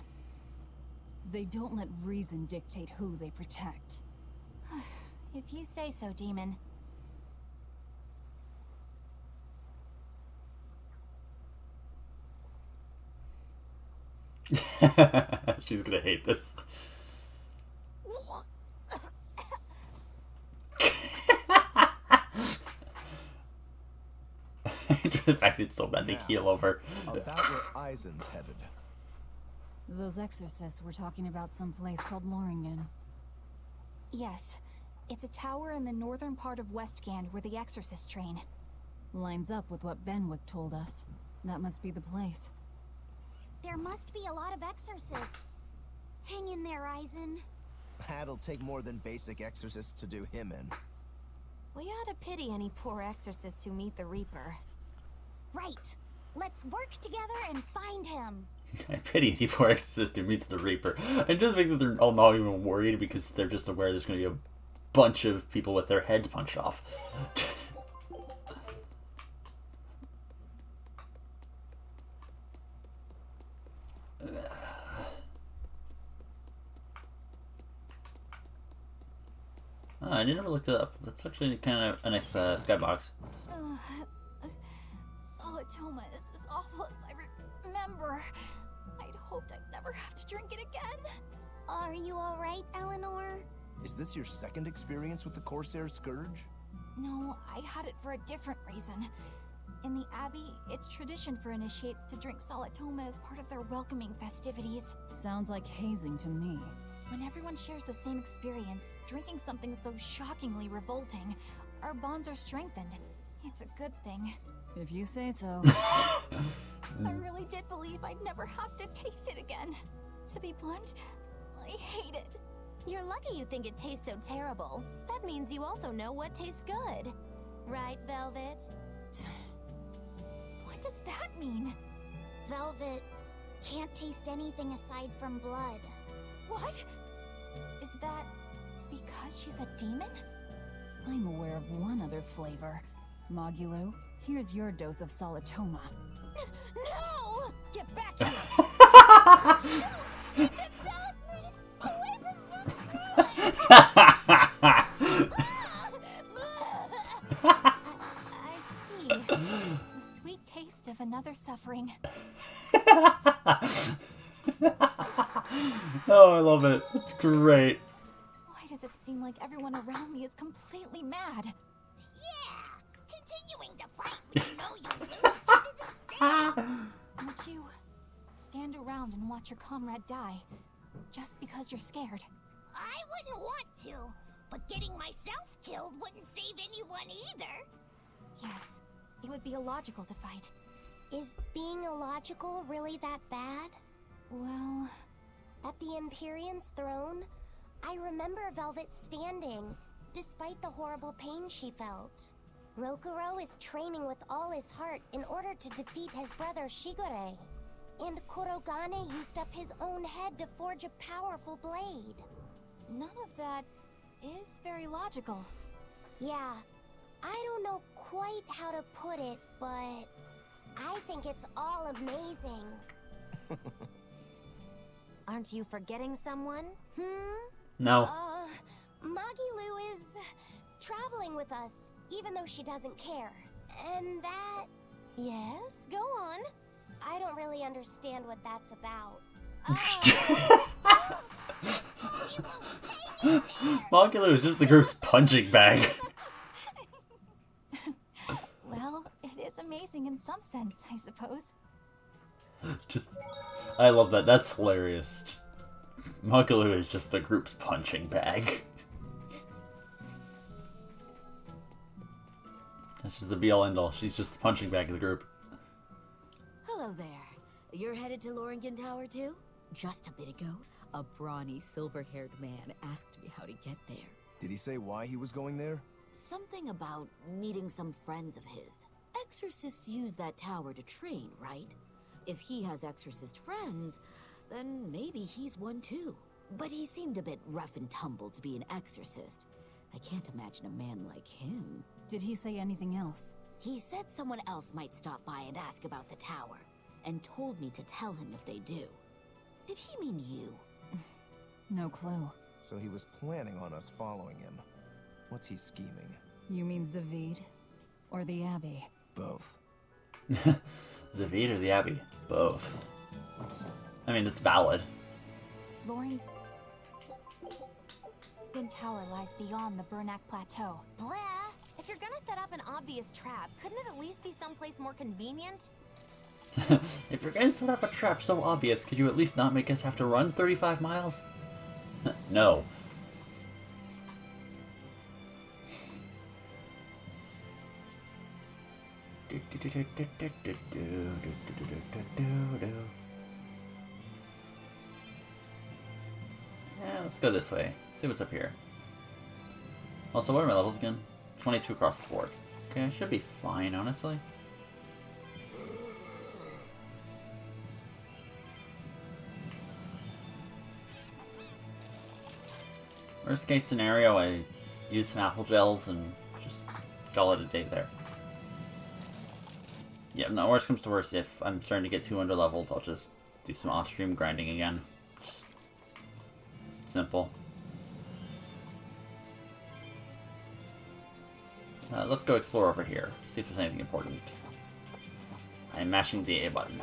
They don't let reason dictate who they protect. If you say so, Demon. She's gonna hate this. The fact that it's so bad they keel over. About where Eisen's headed. Those exorcists were talking about some place called Loringen. Yes. It's a tower in the northern part of Westgand where the exorcists train. Lines up with what Benwick told us. That must be the place. There must be a lot of exorcists. Hang in there, Eisen. That'll take more than basic exorcists to do him in. We ought to pity any poor exorcists who meet the Reaper. Right. Let's work together and find him. I pity any poor exorcist who meets the Reaper. I just think that they're all not even worried because they're just aware there's going to be a bunch of people with their heads punched off. I never looked it up. That's actually kind of a nice skybox. Solitoma is as awful as I remember. I'd hoped I'd never have to drink it again. Are you alright, Eleanor? Is this your second experience with the Corsair Scourge? No, I had it for a different reason. In the Abbey, it's tradition for initiates to drink Solitoma as part of their welcoming festivities. Sounds like hazing to me. When everyone shares the same experience, drinking something so shockingly revolting, our bonds are strengthened. It's a good thing. If you say so. I really did believe I'd never have to taste it again. To be blunt, I hate it. You're lucky you think it tastes so terrible. That means you also know what tastes good. Right, Velvet? What does that mean? Velvet can't taste anything aside from blood. What? Is that because she's a demon? I'm aware of one other flavor. Mogulu, here's your dose of Solitoma. No! Get back here! Don't! Get me away from I see. The sweet taste of another suffering. Oh, I love it. It's great. Why does it seem like everyone around me is completely mad? Yeah! Continuing to fight when you know you lose just isn't safe! Would you stand around and watch your comrade die, just because you're scared? I wouldn't want to, but getting myself killed wouldn't save anyone either. Yes, it would be illogical to fight. Is being illogical really that bad? Well... At the Empyrean's throne, I remember Velvet standing, despite the horrible pain she felt. Rokuro is training with all his heart in order to defeat his brother Shigure. And Kurogane used up his own head to forge a powerful blade. None of that is very logical. Yeah, I don't know quite how to put it, but I think it's all amazing. Aren't you forgetting someone? No. Magilu is traveling with us, even though she doesn't care. And that... Yes, go on. I don't really understand what that's about. Mogulu is just the group's punching bag. Well, it is amazing in some sense, I suppose. Just, I love that. That's hilarious. Just, Mogulu is just the group's punching bag. That's just the be-all end-all. She's just the punching bag of the group. Hello there. You're headed to Loringen Tower too? Just a bit ago, a brawny, silver-haired man asked me how to get there. Did he say why he was going there? Something about meeting some friends of his. Exorcists use that tower to train, right? If he has exorcist friends, then maybe he's one too. But he seemed a bit rough and tumble to be an exorcist. I can't imagine a man like him. Did he say anything else? He said someone else might stop by and ask about the tower, and told me to tell him if they do. Did he mean you? No clue. So he was planning on us following him. What's he scheming? You mean Zavid? Or the Abbey? Both. Zavid or the Abbey? Both. I mean, it's valid. Loring Tower lies beyond the Bernac Plateau. Blah! If you're gonna set up an obvious trap, couldn't it at least be someplace more convenient? If you're going to set up a trap so obvious, could you at least not make us have to run 35 miles? No. Yeah, let's go this way. See what's up here. Also, what are my levels again? 22 across the board. Okay, I should be fine, honestly. Worst case scenario, I use some apple gels and just call it a day there. Yeah, no, worst comes to worst, if I'm starting to get too underleveled, I'll just do some off-stream grinding again. Just simple. Let's go explore over here, see if there's anything important. I'm mashing the A button.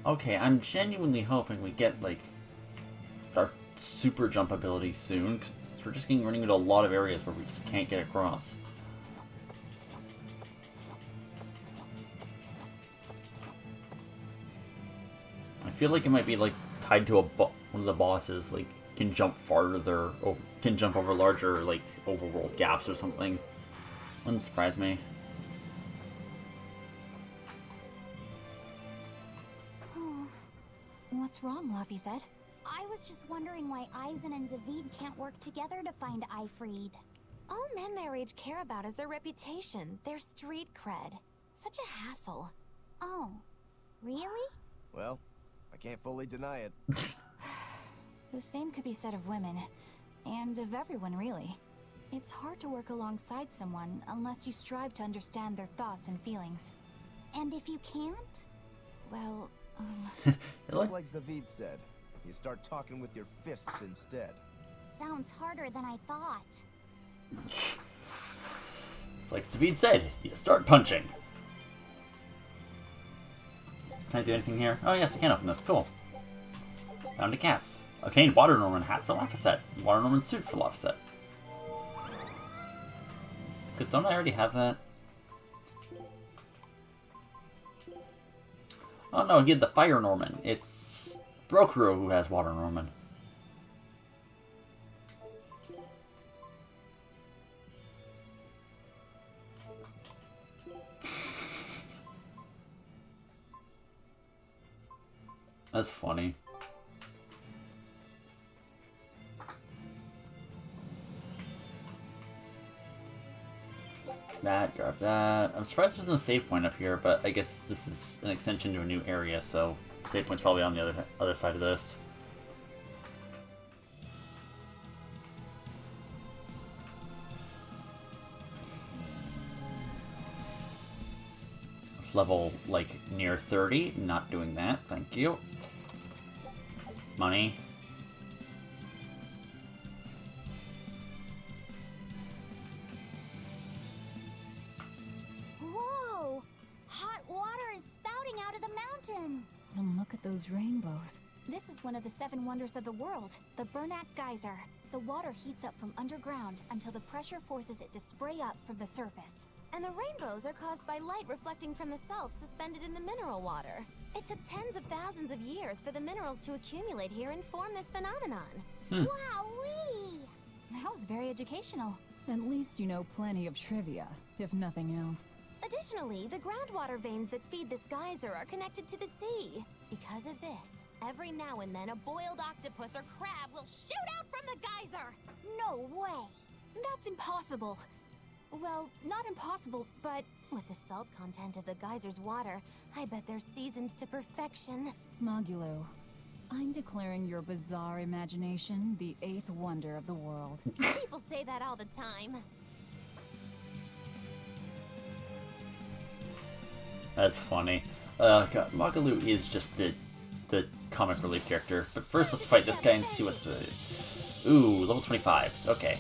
Okay, I'm genuinely hoping we get, like, our super jump ability soon, because we're just running into a lot of areas where we just can't get across. I feel like it might be, like, tied to one of the bosses, like, can jump farther, or can jump over larger, like, overworld gaps or something. Wouldn't surprise me. What's wrong, Laphicet? I was just wondering why Eisen and Zavid can't work together to find Ifrid. All men their age care about is their reputation, their street cred. Such a hassle. Oh, really? Well, I can't fully deny it. The same could be said of women, and of everyone, really. It's hard to work alongside someone unless you strive to understand their thoughts and feelings. And if you can't? Well, It's like Zavid said. You start talking with your fists instead. Sounds harder than I thought. It's like Zavid said, you start punching. Can I do anything here? Oh yes, I can open this. Cool. Found a cats. Obtained Water Norman hat for Laphicet. Water Norman suit for Laphicet. Don't I already have that? Oh no, he had the Fire Norman. It's Berseria who has Water Norman. That's funny. Grab that. I'm surprised there's no save point up here, but I guess this is an extension to a new area, so save point's probably on the other side of this. Level, like, near 30. Not doing that. Thank you. Money. Whoa! Hot water is spouting out of the mountain. And look at those rainbows. this is one of the 7 wonders of the world, the Bernac Geyser. The water heats up from underground until the pressure forces it to spray up from the surface. And the rainbows are caused by light reflecting from the salts suspended in the mineral water. It took tens of thousands of years for the minerals to accumulate here and form this phenomenon. Wowee! That was very educational. At least you know plenty of trivia, if nothing else. Additionally, the groundwater veins that feed this geyser are connected to the sea. Because of this, every now and then a boiled octopus or crab will shoot out from the geyser! No way! That's impossible. Well, not impossible, but With the salt content of the geyser's water, I bet they're seasoned to perfection. Magilo, I'm declaring your bizarre imagination the 8th wonder of the world. People say that all the time. That's funny. God, Magalu is just the comic relief character. But first, let's fight this guy and see what's the... Ooh, level 25s. Okay.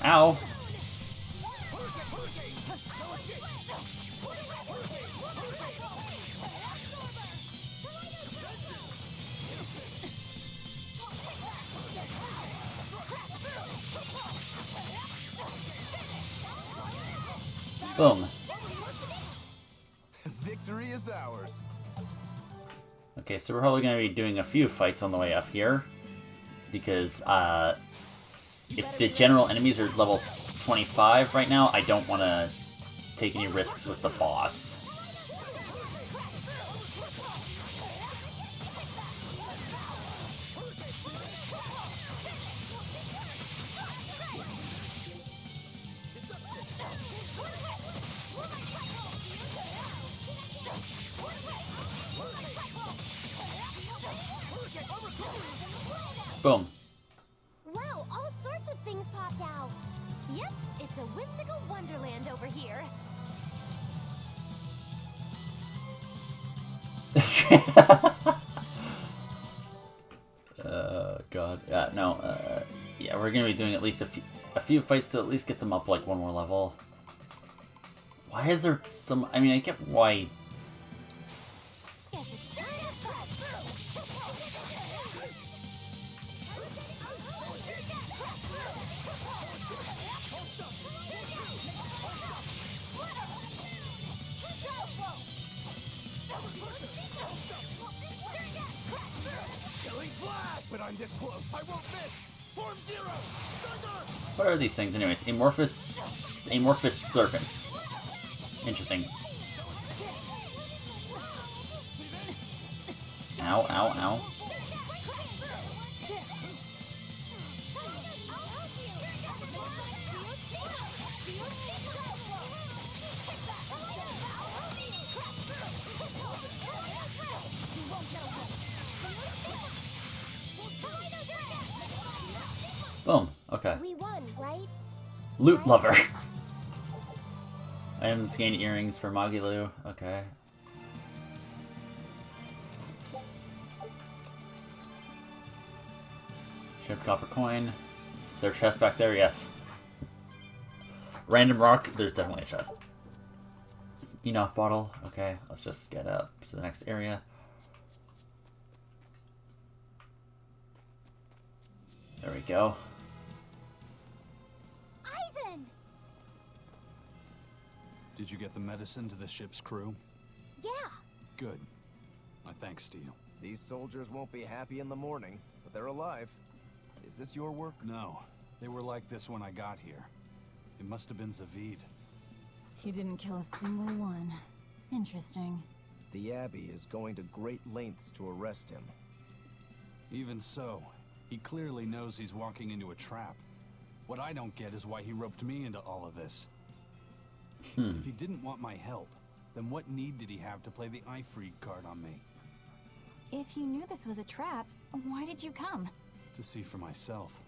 Ow. Boom. Victory is ours. Okay, so we're probably going to be doing a few fights on the way up here. Because, if the general enemies are level 25 right now, I don't want to take any risks with the boss. Boom. Wow, all sorts of things popped out. Yep, it's a whimsical wonderland over here. God. No, yeah, we're gonna be doing at least a few fights to at least get them up like one more level. Why is there some... I mean, I get why... But I'm this close, I won't miss! Form 0! What are these things anyways? Amorphous serpents. Interesting. Ow, ow, ow. Boom. Okay. We won, right? Loot lover. Items gain earrings for Magilu. Okay. Shipped copper coin. Is there a chest back there? Yes. Random rock. There's definitely a chest. Enough bottle. Okay. Let's just get up to the next area. There we go. Did you get the medicine to the ship's crew? Yeah. Good. My thanks to you. These soldiers won't be happy in the morning, but they're alive. Is this your work? No. They were like this when I got here. It must have been Zavid. He didn't kill a single one. Interesting. The Abbey is going to great lengths to arrest him. Even so, he clearly knows he's walking into a trap. What I don't get is why he roped me into all of this. If he didn't want my help, then what need did he have to play the Ifreed card on me? if you knew this was a trap, why did you come? To see for myself.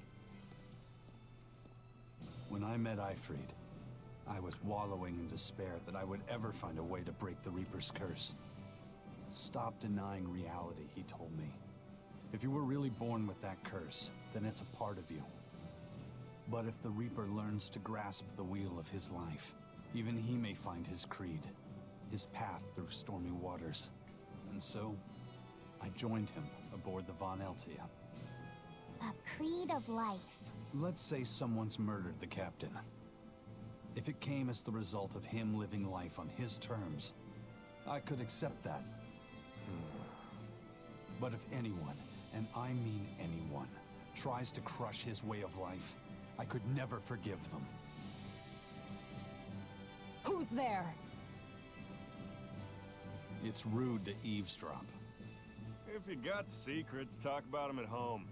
When I met Ifreed, I was wallowing in despair that I would ever find a way to break the Reaper's curse. Stop denying reality, he told me. If you were really born with that curse, then it's a part of you. But if the Reaper learns to grasp the wheel of his life, even he may find his creed, his path through stormy waters. And so, I joined him aboard the Von Eltia. A creed of life. Let's say someone's murdered the captain. If it came as the result of him living life on his terms, I could accept that. But if anyone, and I mean anyone, tries to crush his way of life, I could never forgive them. Who's there? It's rude to eavesdrop. If you got secrets, talk about them at home.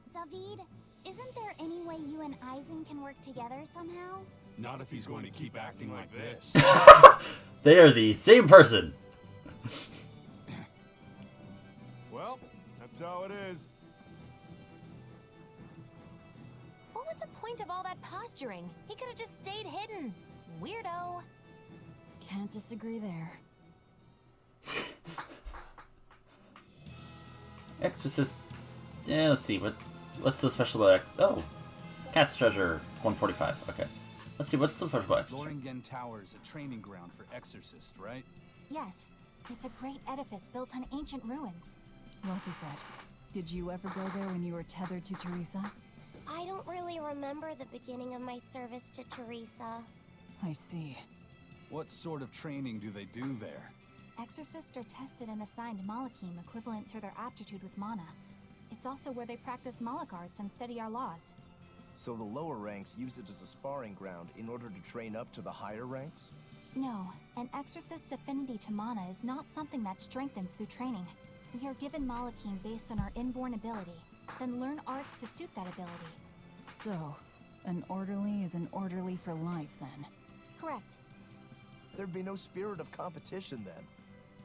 Zavid, isn't there any way you and Eisen can work together somehow? Not if he's going to keep acting like this. They are the same person. Well, that's how it is. What was the point of all that posturing? He could have just stayed hidden. Weirdo. Can't disagree there. Exorcist. Yeah, let's see. What's the special about Oh, Cat's Treasure 145. Okay. Let's see. What's the special about Loringen Tower is a training ground for exorcists, right? Yes. It's a great edifice built on ancient ruins. Rafisat, did you ever go there when you were tethered to Teresa? I don't really remember the beginning of my service to Teresa. I see. What sort of training do they do there? Exorcists are tested and assigned Malachim equivalent to their aptitude with mana. It's also where they practice Malach arts and study our laws. So the lower ranks use it as a sparring ground in order to train up to the higher ranks? No, an exorcist's affinity to mana is not something that strengthens through training. We are given Malachim based on our inborn ability, then learn arts to suit that ability. So, an orderly is an orderly for life, then? Correct. There'd be no spirit of competition then.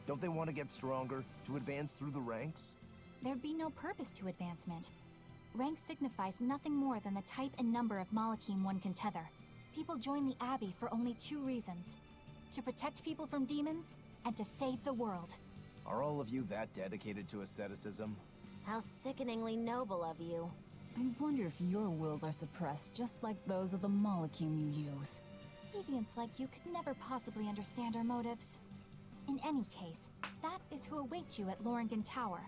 Don't they want to get stronger, to advance through the ranks? There'd be no purpose to advancement. Rank signifies nothing more than the type and number of Malachim one can tether. People join the Abbey for only two reasons: to protect people from demons, and to save the world. Are all of you that dedicated to asceticism? How sickeningly noble of you. I wonder if your wills are suppressed just like those of the Malachim you use. Deviants like you could never possibly understand our motives. In any case, that is who awaits you at Loringen Tower.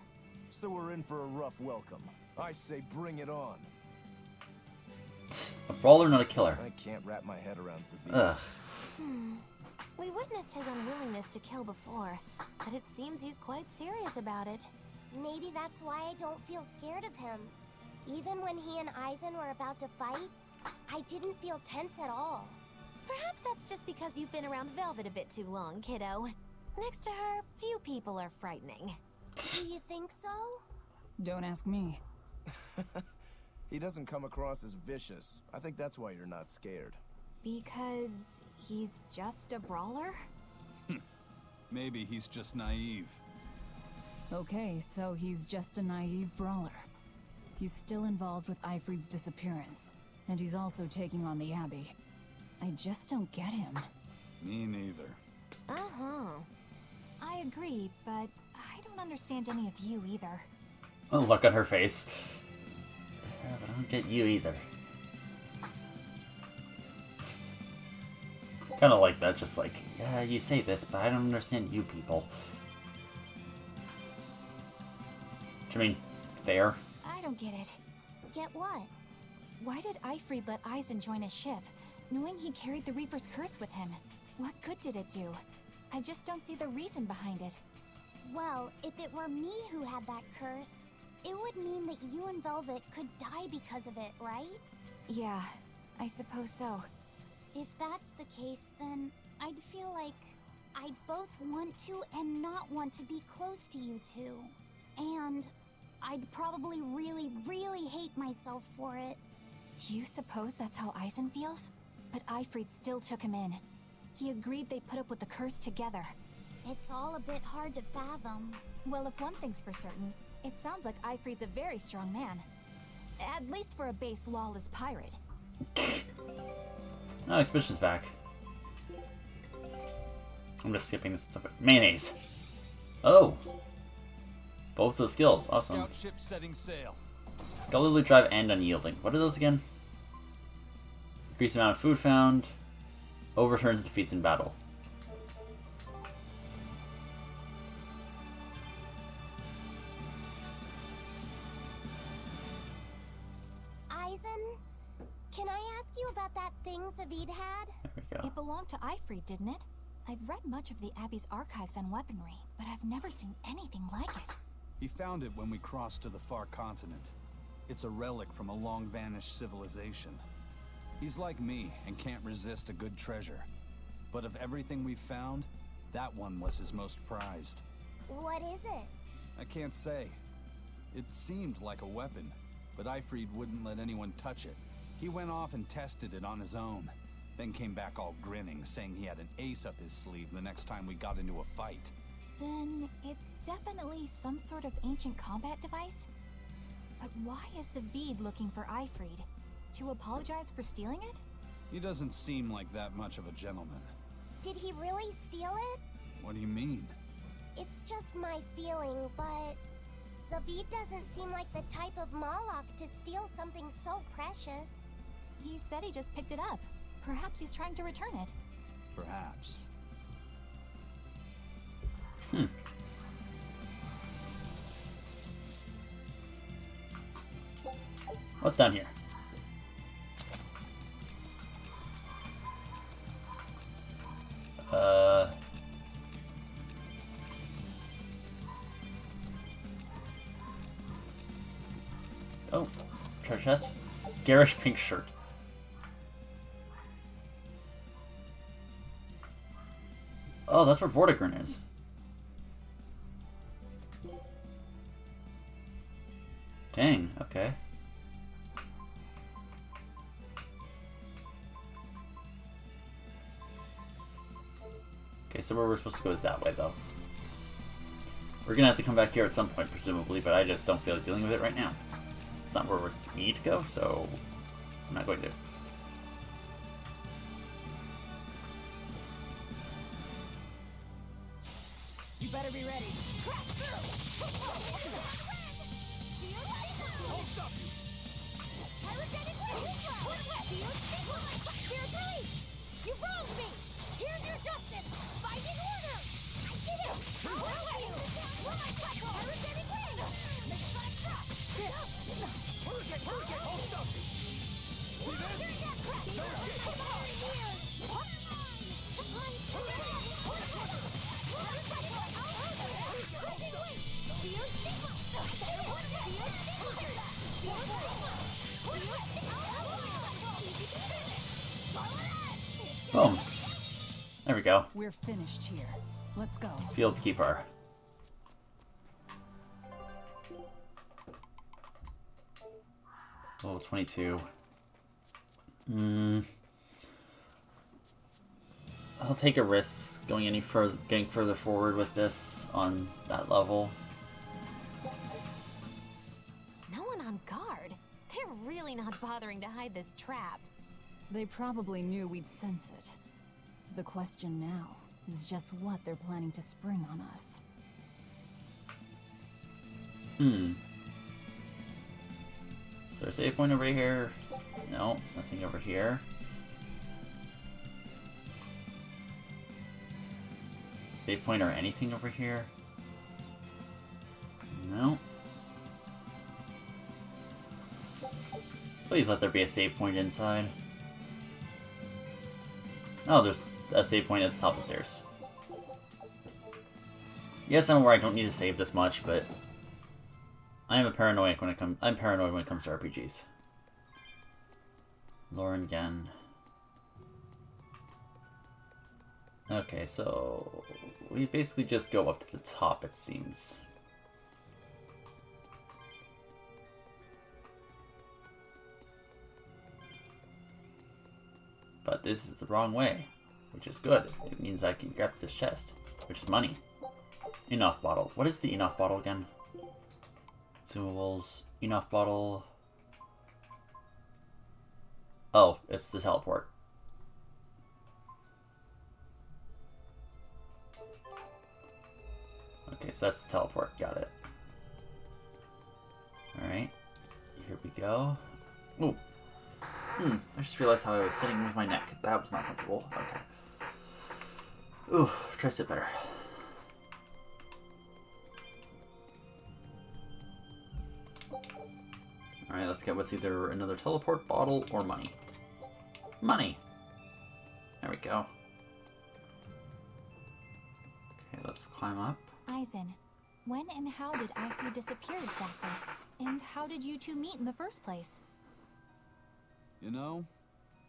So we're in for a rough welcome. I say bring it on. A brawler, not a killer. I can't wrap my head around Zavid. Ugh. We witnessed his unwillingness to kill before, but it seems he's quite serious about it. Maybe that's why I don't feel scared of him. Even when he and Eisen were about to fight, I didn't feel tense at all. Perhaps that's just because you've been around Velvet a bit too long, kiddo. Next to her, few people are frightening. Do you think so? Don't ask me. He doesn't come across as vicious. I think that's why you're not scared. Because he's just a brawler? Maybe he's just naive. Okay, so he's just a naive brawler. He's still involved with Eifried's disappearance, and he's also taking on the Abbey. I just don't get him. Me neither. Uh-huh. I agree, but I don't understand any of you either. Oh, look at her face. Yeah, but I don't get you either. Kind of like that, just like, yeah, you say this, but I don't understand you people. Do you mean fair? I don't get it. Get what? Why did Eifried let Eisen join his ship, knowing he carried the Reaper's curse with him? What good did it do? I just don't see the reason behind it. Well, if it were me who had that curse, it would mean that you and Velvet could die because of it, right? Yeah, I suppose so. If that's the case, then I'd feel like I'd both want to and not want to be close to you two. And I'd probably really, really hate myself for it. Do you suppose that's how Eisen feels? But Eifried still took him in. He agreed they put up with the curse together. It's all a bit hard to fathom. Well, if one thing's for certain, it sounds like Eifried's a very strong man. At least for a base lawless pirate. Oh, Expedition's back. I'm just skipping this stuff. Mayonnaise. Oh! Both those skills. Awesome. Scout ship setting sail. Scholarly Drive and Unyielding. What are those again? Increase the amount of food found. Overturns defeats in battle. Eisen, can I ask you about that thing Zavid had? There we go. It belonged to Eifried, didn't it? I've read much of the Abbey's archives on weaponry, but I've never seen anything like it. He found it when we crossed to the far continent. It's a relic from a long-vanished civilization. He's like me and can't resist a good treasure. But of everything we've found, that one was his most prized. What is it? I can't say. It seemed like a weapon, but Ifrid wouldn't let anyone touch it. He went off and tested it on his own, then came back all grinning, saying he had an ace up his sleeve the next time we got into a fight. Then it's definitely some sort of ancient combat device? But why is Savid looking for Ifrid? To apologize for stealing it? He doesn't seem like that much of a gentleman. Did he really steal it? What do you mean? It's just my feeling, but Savid doesn't seem like the type of Malak to steal something so precious. He said he just picked it up. Perhaps he's trying to return it. Perhaps. What's down here? Oh, treasure chest. Garish pink shirt. Oh, that's where Vortigern is. Dang, okay. Okay, so where we're supposed to go is that way, though. We're gonna have to come back here at some point, presumably, but I just don't feel like dealing with it right now. It's not where we need to go, so I'm not going to. You better be ready. Crash through! I'll stop you! Pyrogenic wave! Do you think Spirit release! You wronged me! Here's your justice! Fight in order! I did it! I'll help you! Will my platform! Pyrogenic wave! Make a sonic shot! Hurricane! I'll stop you! See this? Here's that crash! No shit! Boom. There we go. We're finished here. Let's go. Field Keeper. Level 22. I'll take a risk going any further, getting further forward with this on that level. No one on guard. They're really not bothering to hide this trap. They probably knew we'd sense it. The question now is just what they're planning to spring on us. Is there a save point over here? No, nothing over here. Save point or anything over here? No. Please let there be a save point inside. Oh, there's a save point at the top of the stairs. Yes, I'm aware I don't need to save this much, but I am paranoid when it comes to RPGs. Loringen. Okay, so we basically just go up to the top, it seems. But this is the wrong way, which is good. It means I can grab this chest, which is money. Enough bottle. What is the enough bottle again? Consumables. Enough bottle. Oh, it's the teleport. Okay, so that's the teleport. Got it. Alright. Here we go. Ooh. I just realized how I was sitting with my neck. That was not comfortable. Okay. Ooh, try to sit better. Alright, let's get what's either another teleport bottle or money. Money! There we go. Let's climb up. Eisen, when and how did Ifri disappear exactly? And how did you two meet in the first place? You know,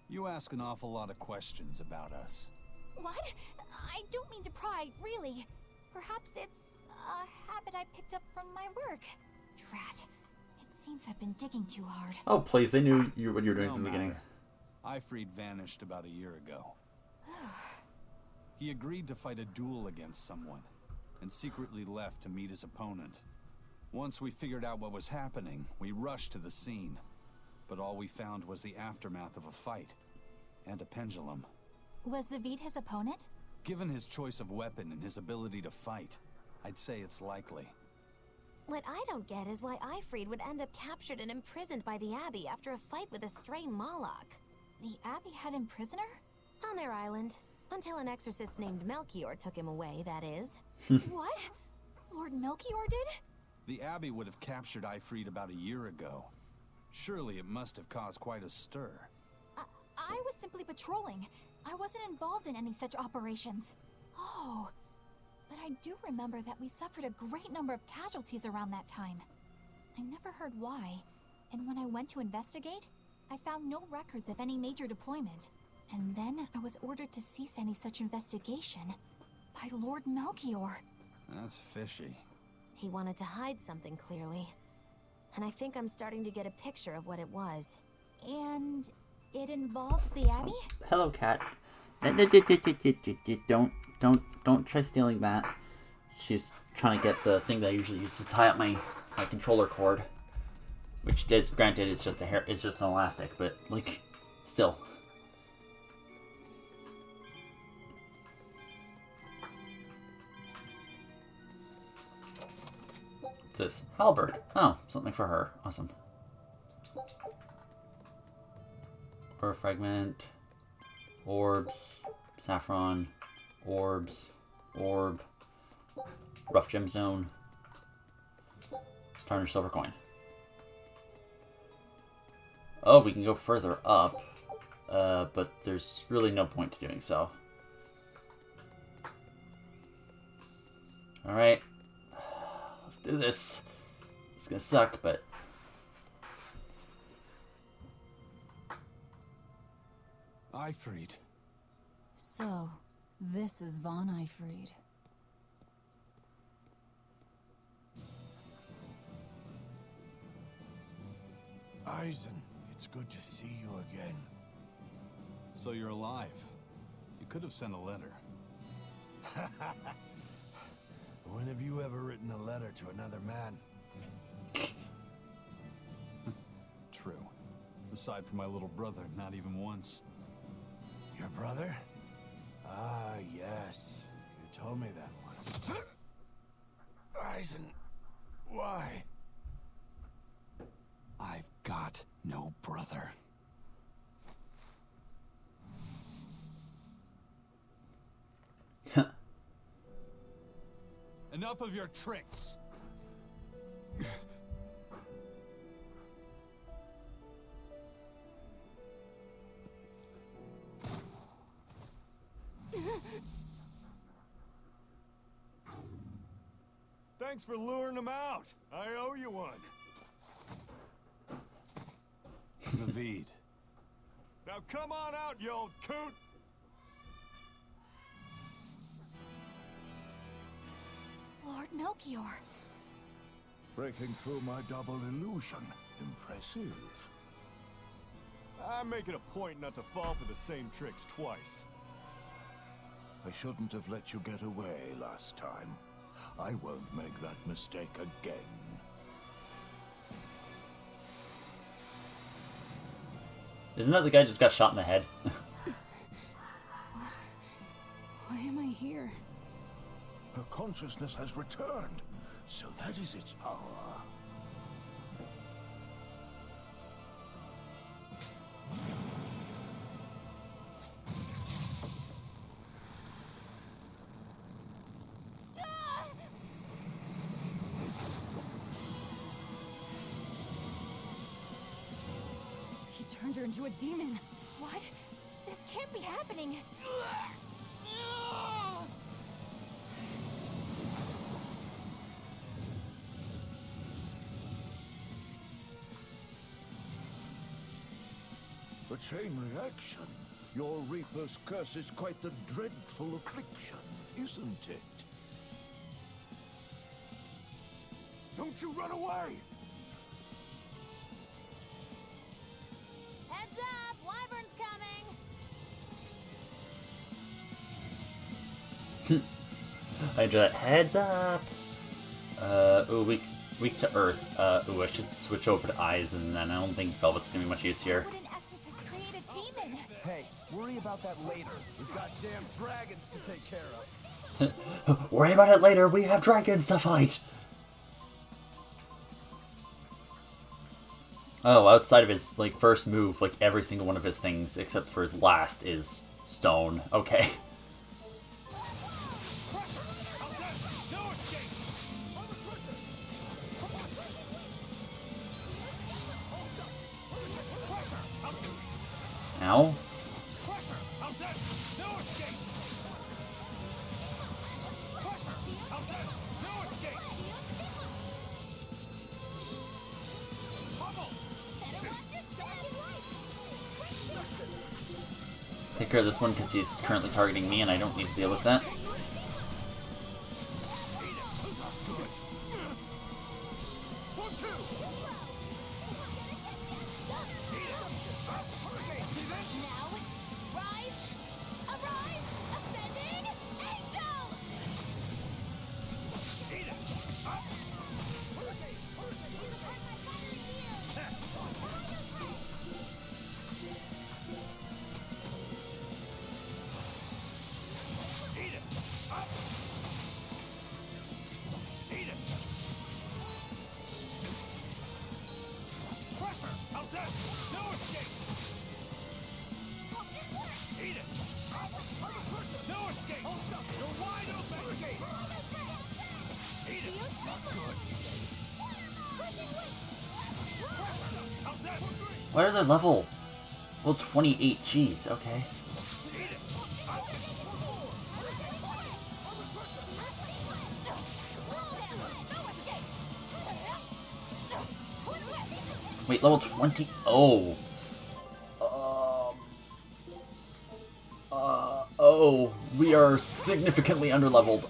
you ask an awful lot of questions about us. What? I don't mean to pry, really. Perhaps it's a habit I picked up from my work. Drat. It seems I've been digging too hard. Oh, please. They knew what you were doing from the beginning. Ifrid vanished about a year ago. He agreed to fight a duel against someone, and secretly left to meet his opponent. Once we figured out what was happening, we rushed to the scene. But all we found was the aftermath of a fight, and a pendulum. Was Zavid his opponent? Given his choice of weapon and his ability to fight, I'd say it's likely. What I don't get is why Ifrid would end up captured and imprisoned by the Abbey after a fight with a stray Moloch. The Abbey had him prisoner? On their island. Until an exorcist named Melchior took him away, that is. What? Lord Melchior did? The Abbey would have captured Ifrid about a year ago. Surely it must have caused quite a stir. I was simply patrolling. I wasn't involved in any such operations. Oh, but I do remember that we suffered a great number of casualties around that time. I never heard why, and when I went to investigate, I found no records of any major deployment. And then I was ordered to cease any such investigation by Lord Melchior. That's fishy. He wanted to hide something, clearly. And I think I'm starting to get a picture of what it was. And it involves the Abbey? Hello, cat. Don't try stealing that. She's trying to get the thing that I usually use to tie up my controller cord. Which is, granted, it's just it's just an elastic, but, like, still. What's this? Halberd. Oh, something for her. Awesome. For a fragment. Orbs. Saffron. Orbs. Orb. Rough gemstone. Tarnished silver coin. Oh, we can go further up, but there's really no point to doing so. Alright, let's do this. It's gonna suck, but... Ifrid. So, this is Von Ifrid. Eisen, it's good to see you again. So you're alive. You could have sent a letter. When have you ever written a letter to another man? True. Aside from my little brother, not even once. Your brother? Ah, yes. You told me that once. Eisen, why? I've got no brother. Enough of your tricks. Thanks for luring him out. I owe you one. Zavid. Now come on out, you old coot! Lord Melchior. Breaking through my double illusion. Impressive. I make it a point not to fall for the same tricks twice. I shouldn't have let you get away last time. I won't make that mistake again. Isn't that the guy who just got shot in the head? Why am I here? Her consciousness has returned, so that is its power. He turned her into a demon. What? This can't be happening. chain reaction. Your Reaper's curse is quite a dreadful affliction, isn't it? Don't you run away! Heads up! Wyvern's coming! I enjoy that. Heads up! Ooh, weak to earth. Ooh, I should switch over to eyes, and then I don't think Velvet's gonna be much use here. Would an exorcist create a demon? Hey, worry about that later. We've got damn dragons to take care of. Worry about it later, we have dragons to fight! Oh, outside of his, like, first move, like, every single one of his things, except for his last, is stone. Okay. Ow. Take care of this one because he's currently targeting me and I don't need to deal with that. What are their level? Well, 28. Jeez, okay. Wait, level 20? Oh. Oh, we are significantly underleveled.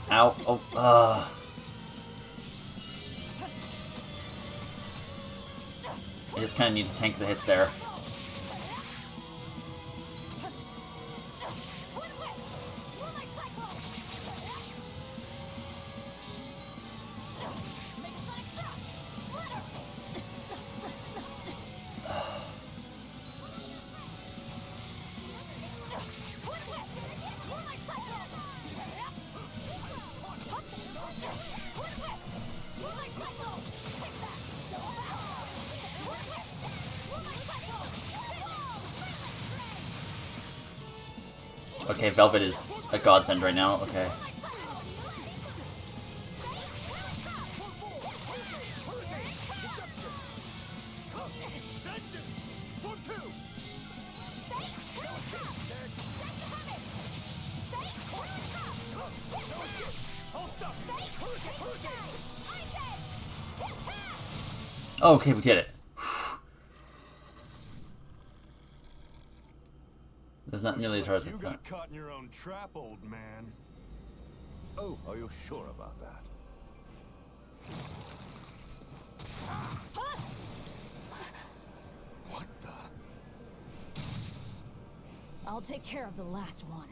Ow. Oh, I just kind of need to tank the hits there. Okay, Velvet is a godsend right now. Okay. Okay, we did it. That's not nearly as hard as I You thought. got caught in your own trap, old man. Oh, are you sure about that? What the? I'll take care of the last one.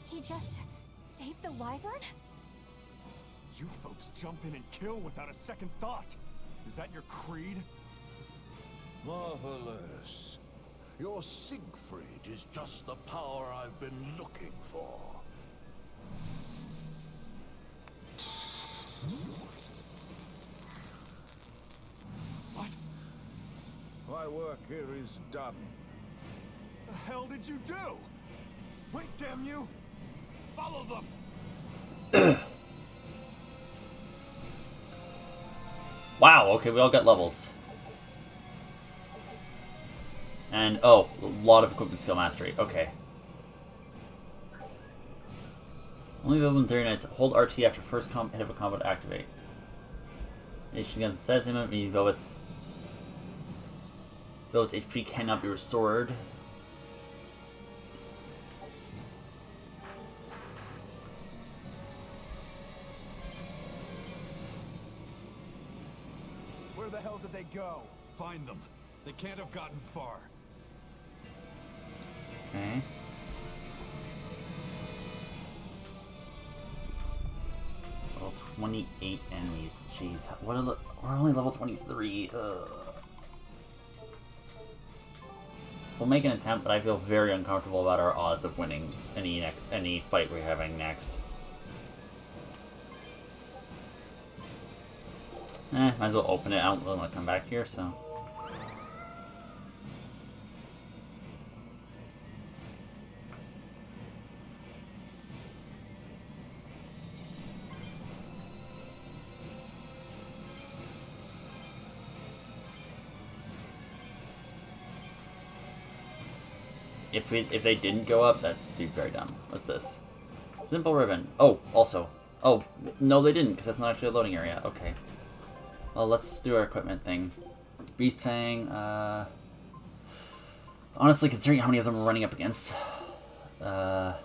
He just saved the wyvern? You folks jump in and kill without a second thought. Is that your creed? Marvelous. Your Siegfried is just the power I've been looking for. What? My work here is done. The hell did you do? Wait, damn you! Follow them! Wow, okay, we all got levels. And, oh, a lot of equipment skill mastery. Okay. Only available in 30 minutes. Hold RT after first hit of a combo to activate. Nation against the Sesame, meaning Velvet's HP cannot be restored. Where the hell did they go? Find them. They can't have gotten far. Okay. Level 28 enemies. Jeez. What are the... We're only level 23. Ugh. We'll make an attempt, but I feel very uncomfortable about our odds of winning any fight we're having next. Might as well open it. I don't really want to come back here, so... If they didn't go up, that'd be very dumb. What's this? Simple ribbon. Oh, also. Oh, no they didn't, because that's not actually a loading area. Okay. Well, let's do our equipment thing. Beast Fang, honestly, considering how many of them we're running up against, that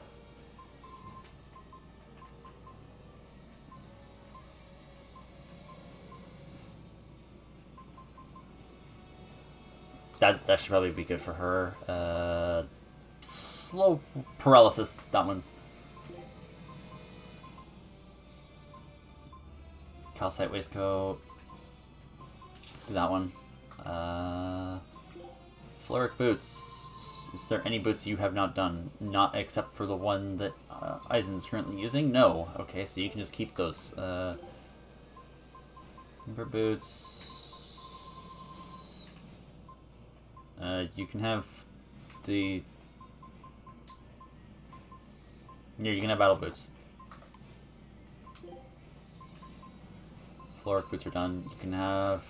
should probably be good for her. Slow paralysis, that one. Calcite waistcoat. Let's do that one. Floric boots. Is there any boots you have not done? Not except for the one that Eisen's currently using? No. Okay, so you can just keep those. Timber boots. You can have the... Here, you can have battle boots. Floric boots are done. You can have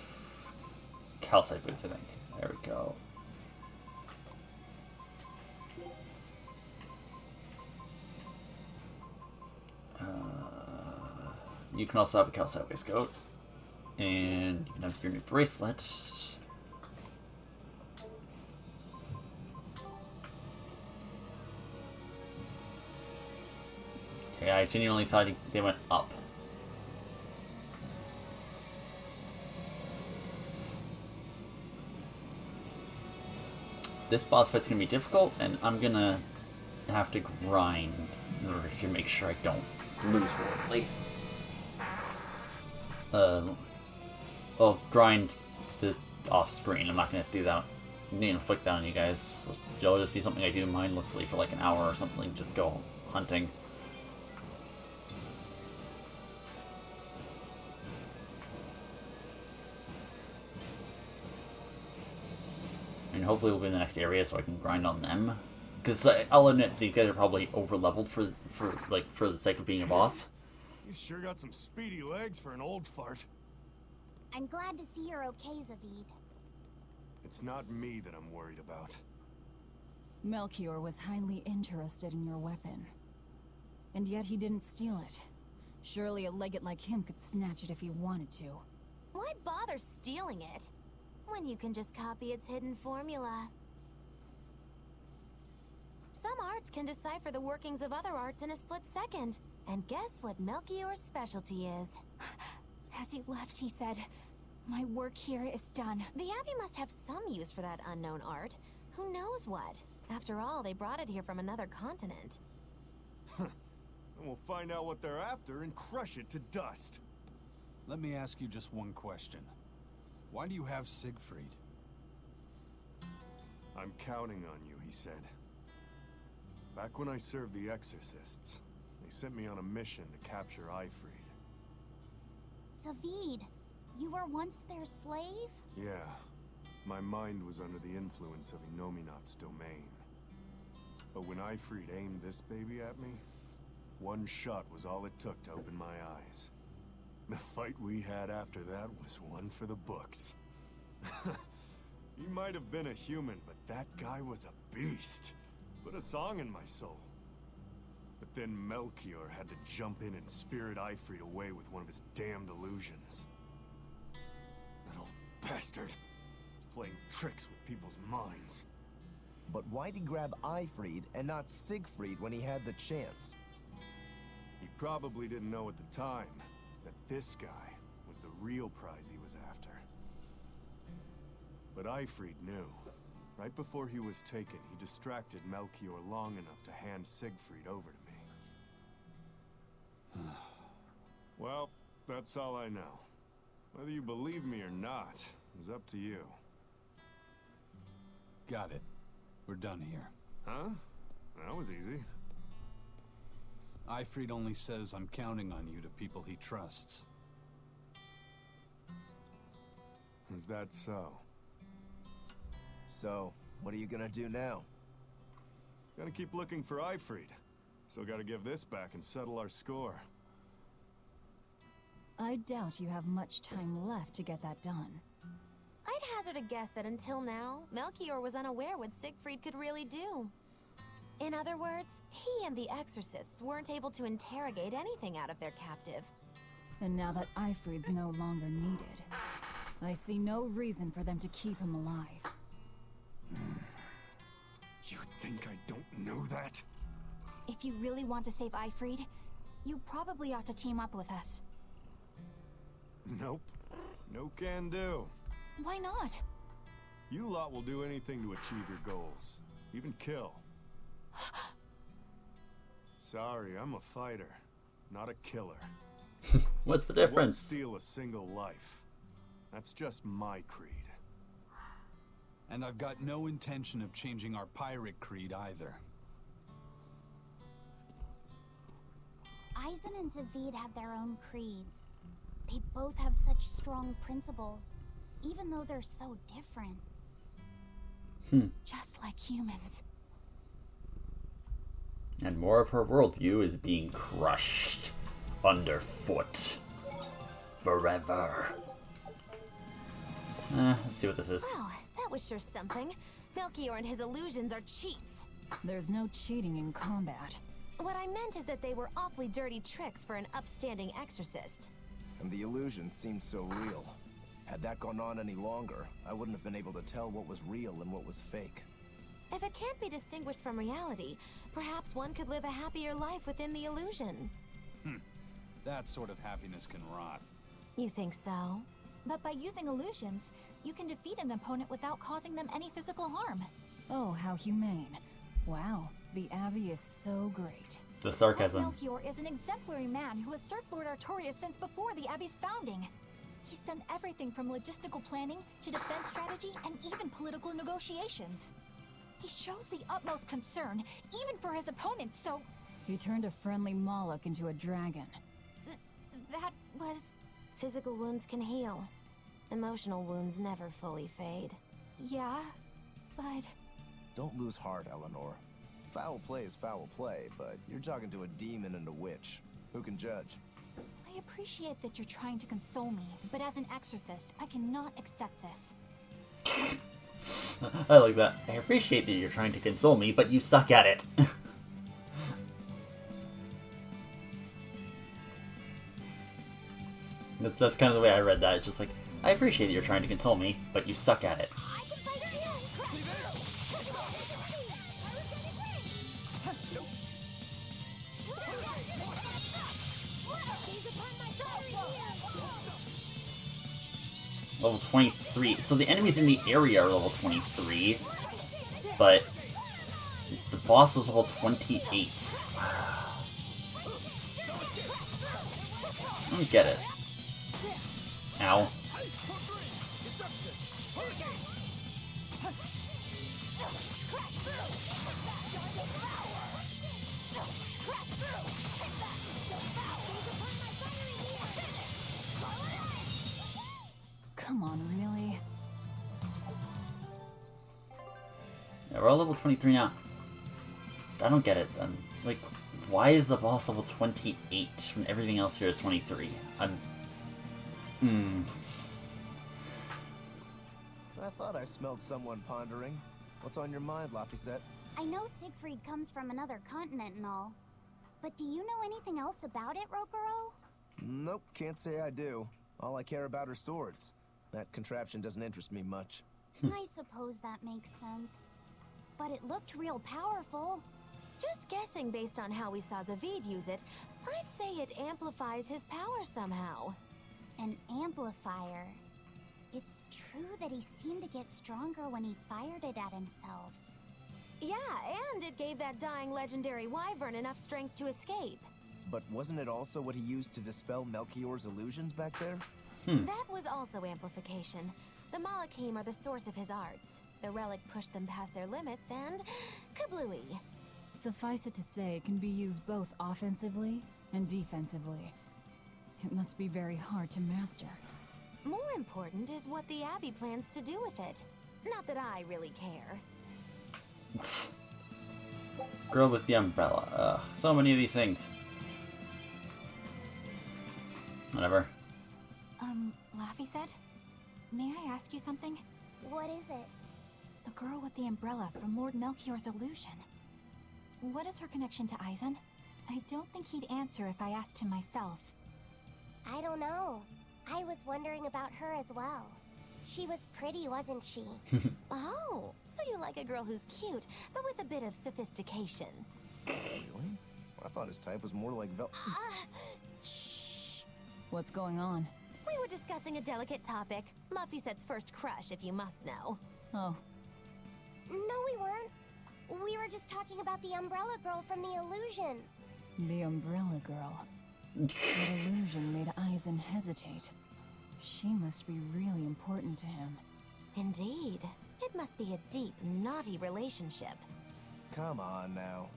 calcite boots, I think. There we go. You can also have a calcite waistcoat. And you can have your new bracelet. Okay, I genuinely thought they went up. This boss fight's gonna be difficult, and I'm gonna have to grind in order to make sure I don't lose horribly. I'll grind the off screen. I'm not gonna do that. I'm gonna inflict that on you guys. It'll just be something I do mindlessly for like an hour or something. Just go hunting. And hopefully we'll be in the next area so I can grind on them. Because I'll admit these guys are probably over leveled for the sake of being a boss. You sure got some speedy legs for an old fart. I'm glad to see you're okay, Zavid. It's not me that I'm worried about. Melchior was highly interested in your weapon. And yet he didn't steal it. Surely a legate like him could snatch it if he wanted to. Why bother stealing it when you can just copy its hidden formula? Some arts can decipher the workings of other arts in a split second. And guess what Melchior's specialty is? As he left, he said, "My work here is done." The Abbey must have some use for that unknown art. Who knows what? After all, they brought it here from another continent. And we'll find out what they're after and crush it to dust. Let me ask you just one question. Why do you have Siegfried? I'm counting on you, he said. Back when I served the Exorcists, they sent me on a mission to capture Ifrid. Zavid, you were once their slave? Yeah. My mind was under the influence of Inominat's domain. But when Ifrid aimed this baby at me, one shot was all it took to open my eyes. The fight we had after that was one for the books. He might have been a human, but that guy was a beast. Put a song in my soul. But then Melchior had to jump in and spirit Ifrid away with one of his damned illusions. That old bastard. Playing tricks with people's minds. But why'd he grab Ifrid and not Siegfried when he had the chance? He probably didn't know at the time that this guy was the real prize he was after. But Ifrid knew. Right before he was taken, he distracted Melchior long enough to hand Siegfried over to me. Well, that's all I know. Whether you believe me or not is up to you. Got it. We're done here. Huh? That was easy. Ifrid only says I'm counting on you to people he trusts. Is that so? So, what are you gonna do now? Gotta keep looking for Ifrid. So gotta give this back and settle our score. I doubt you have much time left to get that done. I'd hazard a guess that until now, Melchior was unaware what Siegfried could really do. In other words, he and the Exorcists weren't able to interrogate anything out of their captive. And now that Ifrid's no longer needed, I see no reason for them to keep him alive. You think I don't know that? If you really want to save Ifrid, you probably ought to team up with us. Nope. No can do. Why not? You lot will do anything to achieve your goals. Even kill. Sorry, I'm a fighter, not a killer. What's the I won't difference? steal a single life. That's just my creed. And I've got no intention of changing our pirate creed either. Eisen and Zavid have their own creeds. They both have such strong principles, even though they're so different. Just like humans. And more of her worldview is being crushed underfoot. Forever. Let's see what this is. Well, that was sure something. Melchior and his illusions are cheats. There's no cheating in combat. What I meant is that they were awfully dirty tricks for an upstanding exorcist. And the illusions seemed so real. Had that gone on any longer, I wouldn't have been able to tell what was real and what was fake. If it can't be distinguished from reality, perhaps one could live a happier life within the illusion. That sort of happiness can rot. You think so? But by using illusions, you can defeat an opponent without causing them any physical harm. Oh, how humane. Wow, the Abbey is so great. The sarcasm. Melchior is an exemplary man who has served Lord Artorias since before the Abbey's founding. He's done everything from logistical planning to defense strategy and even political negotiations. He shows the utmost concern, even for his opponents, so... He turned a friendly Moloch into a dragon. That was... Physical wounds can heal. Emotional wounds never fully fade. Yeah, but... Don't lose heart, Eleanor. Foul play is foul play, but you're talking to a demon and a witch. Who can judge? I appreciate that you're trying to console me, but as an exorcist, I cannot accept this. I like that. I appreciate that you're trying to console me, but you suck at it. That's kind of the way I read that. It's just like, I appreciate that you're trying to console me, but you suck at it. Level 23. So the enemies in the area are level 23, but the boss was level 28. I don't get it. Ow. Come on, really? Yeah, we're all level 23 now. I don't get it then. Like, why is the boss level 28 when everything else here is 23? I thought I smelled someone pondering. What's on your mind, Laphicet? I know Siegfried comes from another continent and all. But do you know anything else about it, Rokuro? Nope, can't say I do. All I care about are swords. That contraption doesn't interest me much. I suppose that makes sense. But it looked real powerful. Just guessing based on how we saw Zavid use it, I'd say it amplifies his power somehow. An amplifier. It's true that he seemed to get stronger when he fired it at himself. Yeah, and it gave that dying legendary wyvern enough strength to escape. But wasn't it also what he used to dispel Melchior's illusions back there? That was also amplification. The Malachim are the source of his arts. The relic pushed them past their limits and kablooey. Suffice it to say, it can be used both offensively and defensively. It must be very hard to master. More important is what the Abbey plans to do with it. Not that I really care. Girl with the umbrella. Ugh, so many of these things. Whatever. Laphicet? May I ask you something? What is it? The girl with the umbrella from Lord Melchior's illusion. What is her connection to Eisen? I don't think he'd answer if I asked him myself. I don't know. I was wondering about her as well. She was pretty, wasn't she? Oh, so you like a girl who's cute, but with a bit of sophistication. Really? I thought his type was more like Shh. What's going on? We were discussing a delicate topic. Laphicet's first crush, if you must know. Oh. No, we weren't. We were just talking about the umbrella girl from the illusion. The umbrella girl. That illusion made Eisen hesitate. She must be really important to him. Indeed. It must be a deep, naughty relationship. Come on now.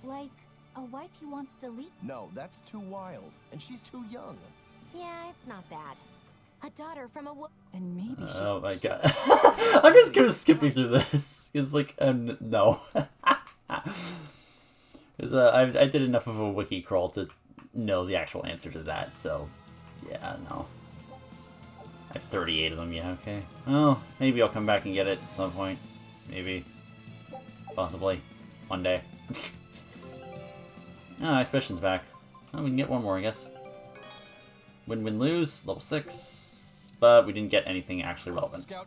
Like a wife he wants to leave? No, that's too wild. And she's too young. Yeah, it's not that. A daughter from a and maybe she... Oh my god. I'm just gonna skipping through this. It's like, no. I did enough of a wiki crawl to know the actual answer to that, so yeah, no. I have 38 of them, yeah, okay. Well, maybe I'll come back and get it at some point. Maybe. Possibly. One day. Expedition's back. Oh, we can get one more, I guess. Win, win, lose. Level 6. But we didn't get anything actually relevant. Like,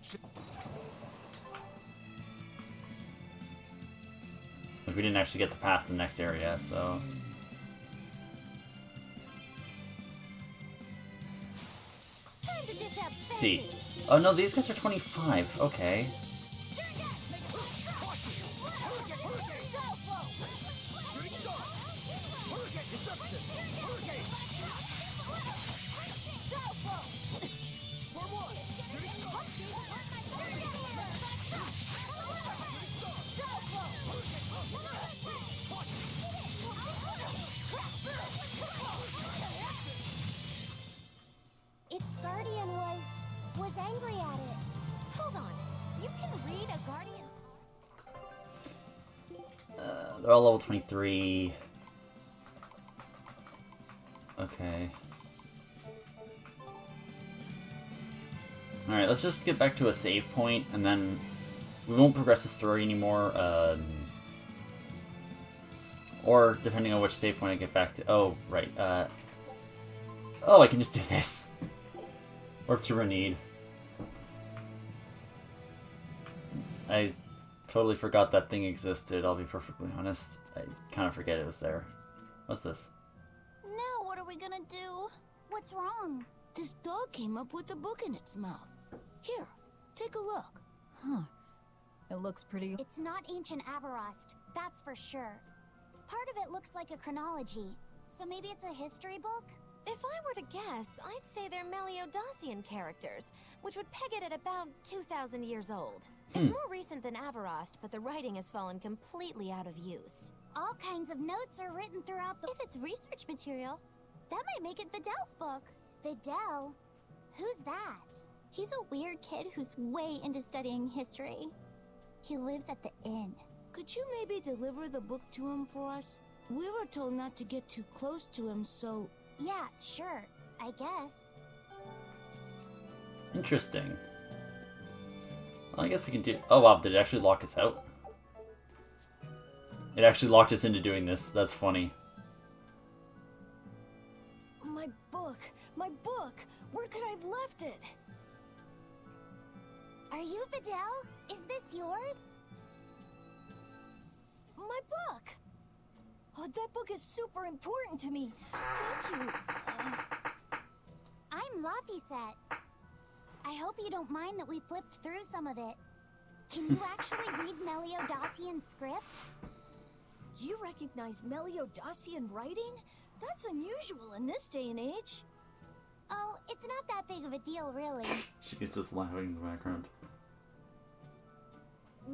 we didn't actually get the path to the next area, so... See. Oh no, these guys are 25. Okay. Its guardian was angry at it. Hold on. You can read a guardian's heart? They're all level 23. Okay. Alright, let's just get back to a save point, and then we won't progress the story anymore. Or, depending on which save point I get back to... Oh, right. Oh, I can just do this. Warp to Renede. I totally forgot that thing existed, I'll be perfectly honest. I kind of forget it was there. What's this? Now what are we gonna do? What's wrong? This dog came up with a book in its mouth. Here, take a look. Huh. It looks pretty... It's not ancient Avarost, that's for sure. Part of it looks like a chronology, so maybe it's a history book? If I were to guess, I'd say they're Meliodosian characters, which would peg it at about 2,000 years old. It's more recent than Avarost, but the writing has fallen completely out of use. All kinds of notes are written throughout the... If it's research material, that might make it Videl's book. Videl? Who's that? He's a weird kid who's way into studying history. He lives at the inn. Could you maybe deliver the book to him for us? We were told not to get too close to him, so... Yeah, sure. I guess. Interesting. Well, I guess we can do... Oh, wow. Did it actually lock us out? It actually locked us into doing this. That's funny. My book! My book! Where could I have left it? Are you Videl? Is this yours? My book! Oh, that book is super important to me. Thank you. I'm Laphicet. I hope you don't mind that we flipped through some of it. Can you actually read Meliodosian script? You recognize Meliodosian writing? That's unusual in this day and age. Oh, it's not that big of a deal, really. She's just laughing in the background.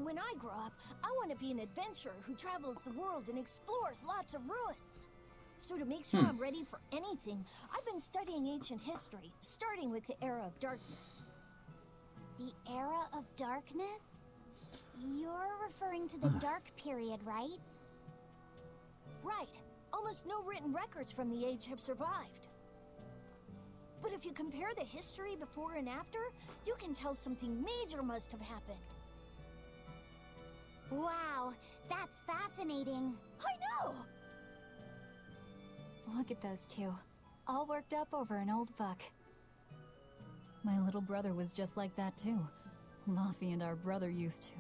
When I grow up, I want to be an adventurer who travels the world and explores lots of ruins. So to make sure I'm ready for anything, I've been studying ancient history, starting with the Era of Darkness. The Era of Darkness? You're referring to the Dark Period, right? Right. Almost no written records from the age have survived. But if you compare the history before and after, you can tell something major must have happened. Wow, that's fascinating. I know! Look at those two, all worked up over an old book. My little brother was just like that too. Laffy and our brother used to.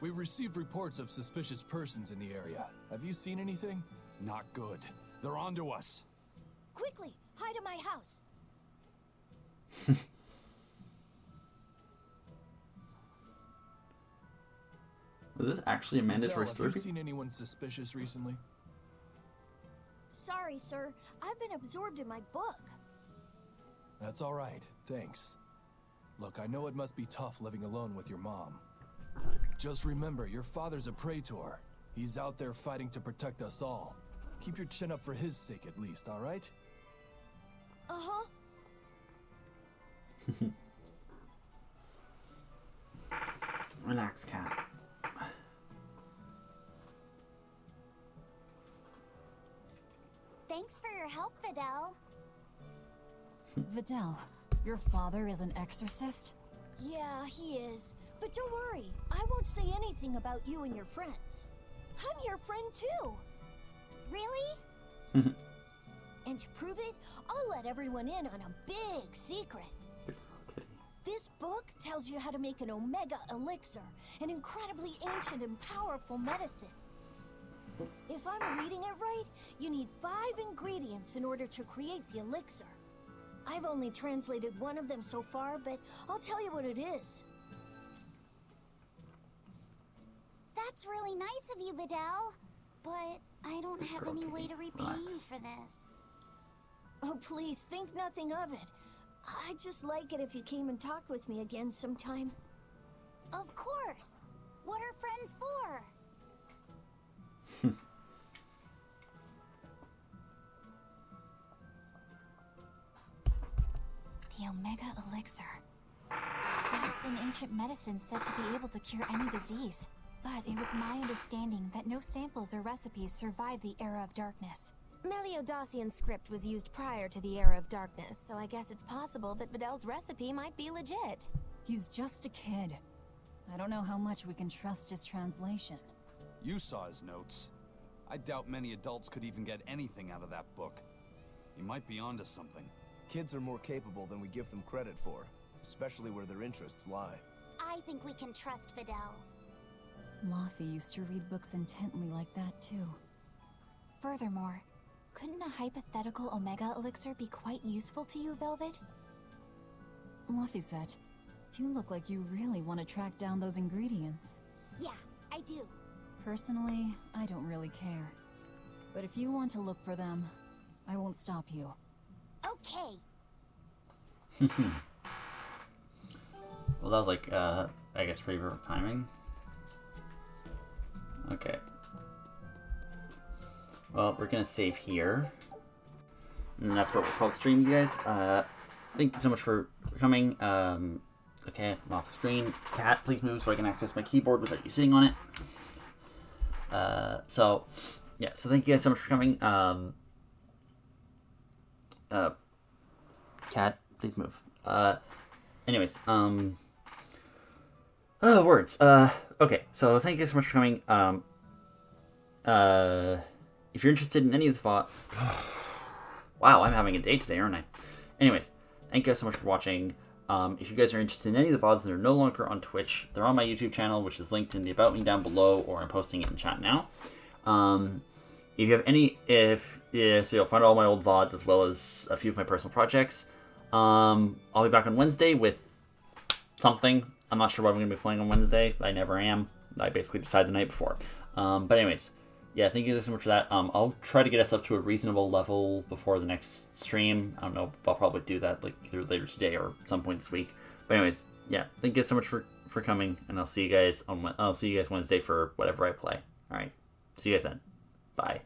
We received reports of suspicious persons in the area. Have you seen anything? Not good. They're onto us. Quickly, hide in my house. Was this actually a mandatory Have you slurpee? seen anyone suspicious recently? Sorry, sir. I've been absorbed in my book. That's all right. Thanks. Look, I know it must be tough living alone with your mom. Just remember, your father's a praetor. He's out there fighting to protect us all. Keep your chin up for his sake at least, all right? Uh-huh. Relax, cat. Thanks for your help, Videl. Videl, your father is an exorcist? Yeah, he is. But don't worry, I won't say anything about you and your friends. I'm your friend too. Really? And to prove it, I'll let everyone in on a big secret. This book tells you how to make an Omega Elixir, an incredibly ancient and powerful medicine. If I'm reading it right, you need 5 ingredients in order to create the elixir. I've only translated one of them so far, but I'll tell you what it is. That's really nice of you, Videl. But I don't have any way to repay you for this. Oh, please, think nothing of it. I'd just like it if you came and talked with me again sometime. Of course. What are friends for? The Omega Elixir. That's an ancient medicine said to be able to cure any disease. But it was my understanding that no samples or recipes survived the Era of Darkness. Meliodosian script was used prior to the Era of Darkness, so I guess it's possible that Videl's recipe might be legit. He's just a kid. I don't know how much we can trust his translation. You saw his notes. I doubt many adults could even get anything out of that book. He might be onto something. Kids are more capable than we give them credit for, especially where their interests lie. I think we can trust Videl. Laffy used to read books intently like that too. Furthermore, couldn't a hypothetical Omega Elixir be quite useful to you, Velvet? Laphicet, you look like you really want to track down those ingredients. Yeah, I do. Personally, I don't really care. But if you want to look for them, I won't stop you. Okay. Well, that was like, I guess pretty perfect timing. Okay. Well, we're gonna save here. And that's what we'll call the stream, you guys. Thank you so much for coming. Okay, I'm off the screen. Cat, please move so I can access my keyboard without you sitting on it. So thank you guys so much for coming. Cat, please move. Anyways, words. Okay, so thank you guys so much for coming. If you're interested in any of the thought... Wow, I'm having a day today, aren't I? Anyways, thank you guys so much for watching. If you guys are interested in any of the VODs, they're no longer on Twitch. They're on my YouTube channel, which is linked in the About Me down below, or I'm posting it in chat now. If you have any, so you'll find all my old VODs as well as a few of my personal projects. I'll be back on Wednesday with something. I'm not sure what I'm going to be playing on Wednesday. I never am. I basically decide the night before. But anyways, yeah, thank you so much for that. I'll try to get us up to a reasonable level before the next stream. I don't know. I'll probably do that like either later today or some point this week. But anyways, yeah, thank you so much for coming, and I'll see you guys Wednesday for whatever I play. All right, see you guys then. Bye.